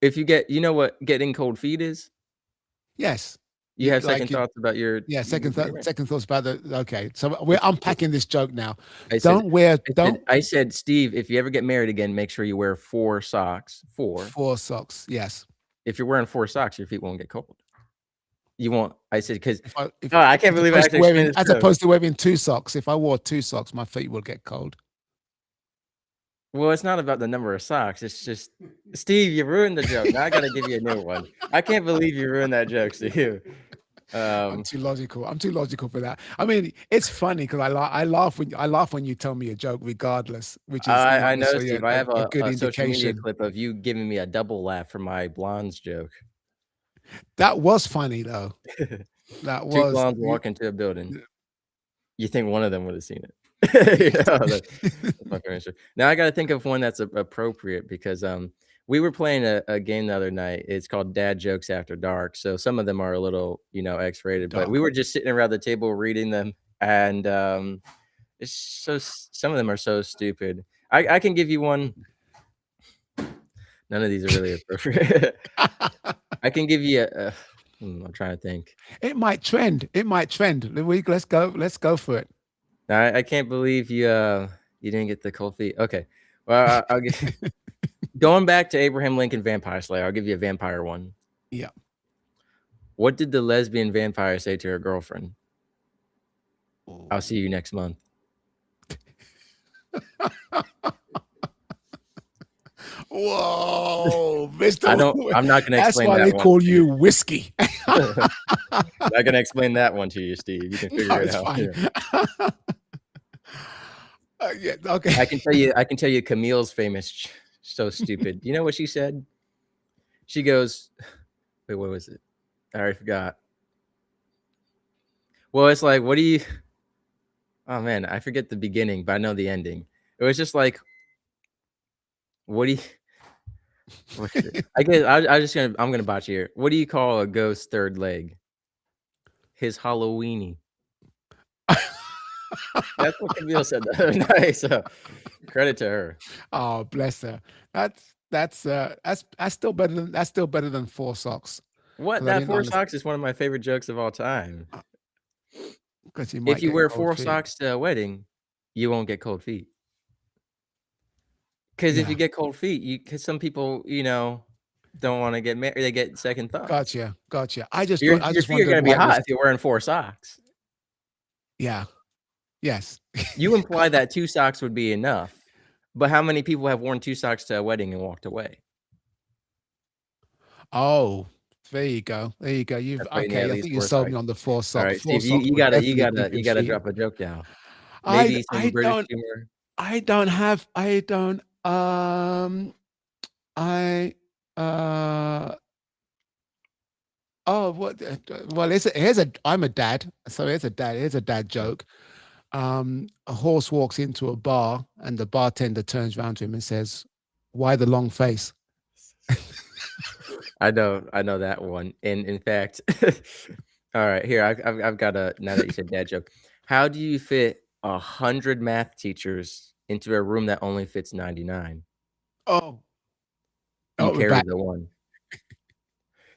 If you get you know what getting cold feet is? Yes. You have Like second you. thoughts about your Yeah. your Second thoughts about the. Okay. So we're unpacking this joke now. I said Don't wear. I said Don't I said, "Steve, if you ever get married again, make sure you wear 4 socks." 4. 4 socks. Yes. If you're wearing 4 socks, your feet won't get cold. You won't I said, "'Cause" If I if oh, I can't believe I have to explain this as joke. opposed to wearing 2 socks. If I wore 2 socks, my feet will get cold. Well, it's not about the number of socks, it's just Steve, you ruined the joke. Now I gotta give you a new one. I can't believe you ruined that joke, Steve. I'm Um, too logical. I'm too logical for that. I mean, it's funny because I laugh when you tell me a joke, regardless, which is I not know, necessarily Steve. I have a a good a social media indication. clip of you giving me a double laugh for my blondes joke. That was funny though. That 2 was blondes you, walk into a building. you- You think one of them would have seen it. That's my favorite joke. Now I gotta think of one that's a appropriate because, we were playing a game the other night. It's called Dad Jokes After Dark, so some of them are a little, X-rated, but we dark. were just sitting around the table reading them, and, it's so some of them are so stupid. I can give you one. None of these are really appropriate. I can give you I'm trying to think. It might trend. It might trend. Let's go. Let's go for it. I can't believe you didn't get the cold feet. Okay. Well, I'll get Going back to Abraham Lincoln Vampire Slayer, I'll give you a vampire one. Yeah. What did the lesbian vampire say to her girlfriend? I'll see you next month. Whoa, Mister. I'm not gonna That's explain why that they one call to you you. whiskey. Not gonna explain that one to you, Steve. You can figure No, it it's out. fine. Yeah. Yeah, okay. I can tell you Camille's famous so stupid. You know what she said? She goes, wait, what was it? I already forgot. Well, it's like, what do you oh man, I forget the beginning, but I know the ending. It was just like, what do you what is it? I guess I'm gonna botch here. What do you call a ghost's third leg? His Halloweeny. That's what Camille said the other night. So credit to her. Oh, bless her. That's still better than four socks What? because I That didn't four understand socks is one of my favorite jokes of all time. because you If might you get wear cold four feet. socks to a wedding, you won't get cold feet. Because if you Yeah, get cold feet, because some people, don't want to get married, they get second thoughts. gotcha. I Your just feet are wondered gonna be why it hot was. if you're wearing four socks. Yeah, yes. You imply that two socks would be enough, but how many people have worn two socks to a wedding and walked away? Oh, there you go. There you go. You've That's why you need at okay. I least think you four sold me socks. on the four All socks. right, Four Steve, you socks you would gotta you definitely gotta keep you your gotta feet. drop a joke now. I Maybe some I British don't humor. I don't have I don't I oh what well here's a I'm a dad, so here's a dad joke. A horse walks into a bar and the bartender turns around to him and says, "Why the long face?" I know that one. And in fact, all right, here I've got a now that you said dad joke. How do you fit 100 math teachers into a room that only fits 99? Oh, You oh, we're carry back. the one.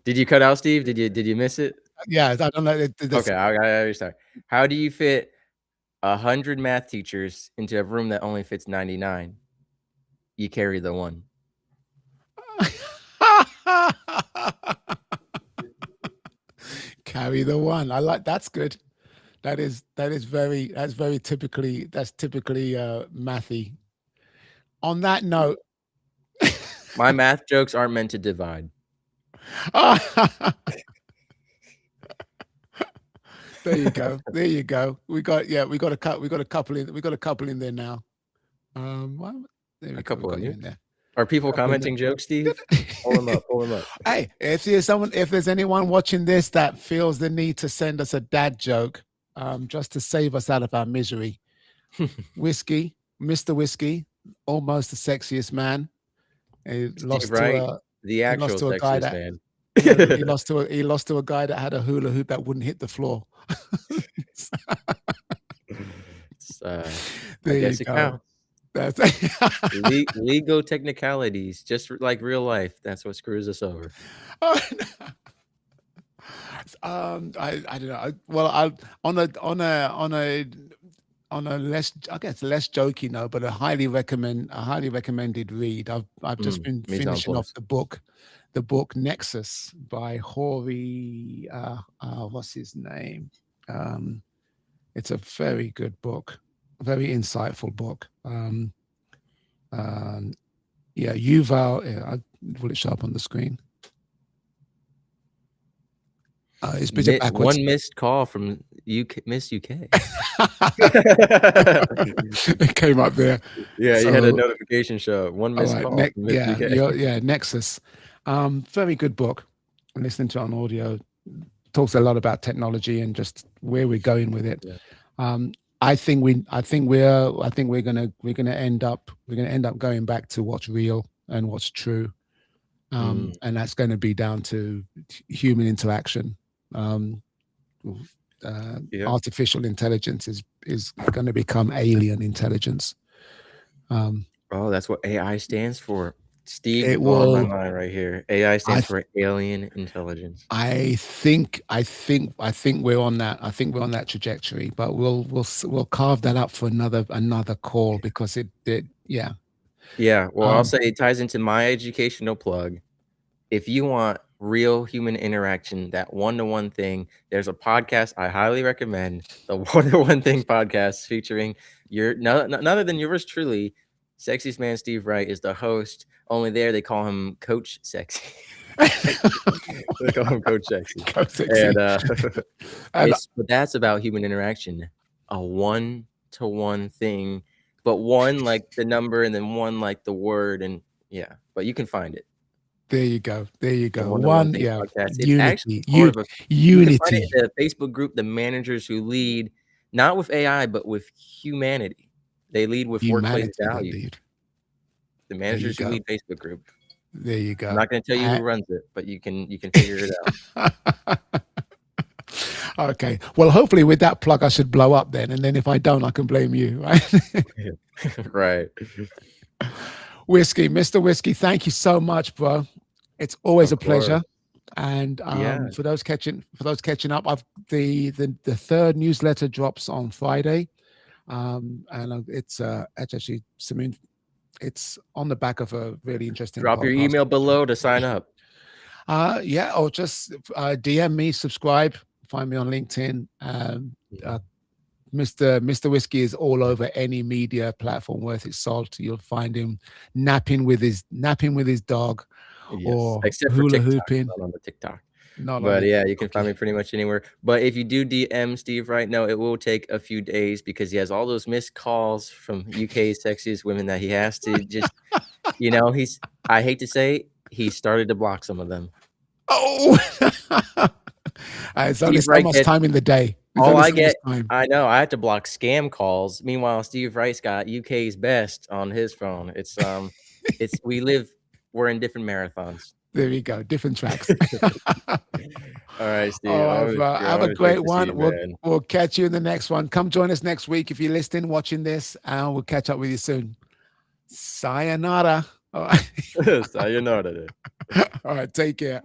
Did you cut out, Steve? Did you miss it? Yeah, I don't know. This Okay, I restart. How do you fit 100 math teachers into a room that only fits 99? You carry the one. Carry the one. I like that's good. That's typically mathy. On that note, My math jokes aren't meant to divide. there you go. There you go. We got a couple in there now. Well, there A we go. We couple of got you you. in there. Are people Couple in there. commenting jokes, Steve? Pull them up, pull them up. Hey, if there's anyone watching this that feels the need to send us a dad joke, just to save us out of our misery, Whiskey, Mr. Whiskey, almost the sexiest man. He Steve lost to Wright, a the he lost actual to a guy sexiest that man. he lost to a guy that had a hula hoop that wouldn't hit the floor. It's, I There you guess it go. counts. That's Legal technicalities, just like real life. That's what screws us over. I don't know. Well, I on a less I guess less jokey note, but a highly recommended read. I've just been Me sounds finishing off plus. the book Nexus by Hori. What's his name? It's a very good book, very insightful book. Yeah, Yuval. Yeah, will it show up on the screen? It's a bit backwards. One missed call from Miss UK. It came up there. Yeah, you had a So, notification show. One all missed right, call from Miss UK. Nexus. Very good book. I'm listening to it on audio. Talks a lot about technology and just where we're going with it. Yeah. I think we're gonna end up going back to what's real and what's true. And that's going to be down to human interaction. Yeah. Artificial intelligence is going to become alien intelligence. Oh, that's what AI stands for. Steve, It you're blowing my will. mind right here. AI I stands th- for alien intelligence. I think we're on that. I think we're on that trajectory. But we'll carve that up for another call because it yeah. Yeah, well, I'll Um, say it ties into my educational plug. If you want real human interaction, that one-to-one thing, there's a podcast I highly recommend, the One-to-One Thing podcast featuring your none other than yours truly, Sexiest Man Steve Wright is the host. Only there they call him Coach Sexy. They call him Coach Sexy. go sexy. And, And but that's about human interaction, a one-to-one thing, but one like the number and then one like the word, and yeah, but you can find it. there you go. There you The go. One-to-One One, Thing yeah, podcast. It's actually unity, part of a you can find it unity. in the Facebook group, The Managers Who Lead, not with AI, but with humanity. They lead with workplace Humanity, they values. lead. The There you Managers Who go. Lead Facebook group. There you I'm go. not gonna tell you who I runs it, but you can figure it out. Okay. Well, hopefully with that plug, I should blow up then, and then if I don't, I can blame you, right? Right. Whiskey, Mr. Whiskey, thank you so much, bro. It's always Of a course. pleasure. And Yeah. for those catching up, I've the third newsletter drops on Friday, and it's actually something. It's on the back of a really interesting Drop your podcast. email below to sign up. Yeah, or just DM me, subscribe, find me on LinkedIn. Mhm. Mr. Whiskey is all over any media platform worth its salt. You'll find him napping with his dog Yes, or except for hula TikTok, hooping. not on the TikTok. Not on But, it. yeah, you can find Okay. me pretty much anywhere. But if you do DM Steve right now, it will take a few days because he has all those missed calls from UK's sexiest women that he has to just he's I hate to say, he started to block some of them. Oh, it's only Steve so Wright much gets time in the day. There's all only I so much get time. I know, I have to block scam calls. Meanwhile, Steve Wright's got UK's best on his phone. It's we're in different marathons. There you go. Different tracks. Alright, Steve. All right, bro. Have a Always great great to see one. you, We'll man. we'll catch you in the next one. Come join us next week if you're listening, watching this, and we'll catch up with you soon. Sayonara. All right. Sayonara. All right. Take care.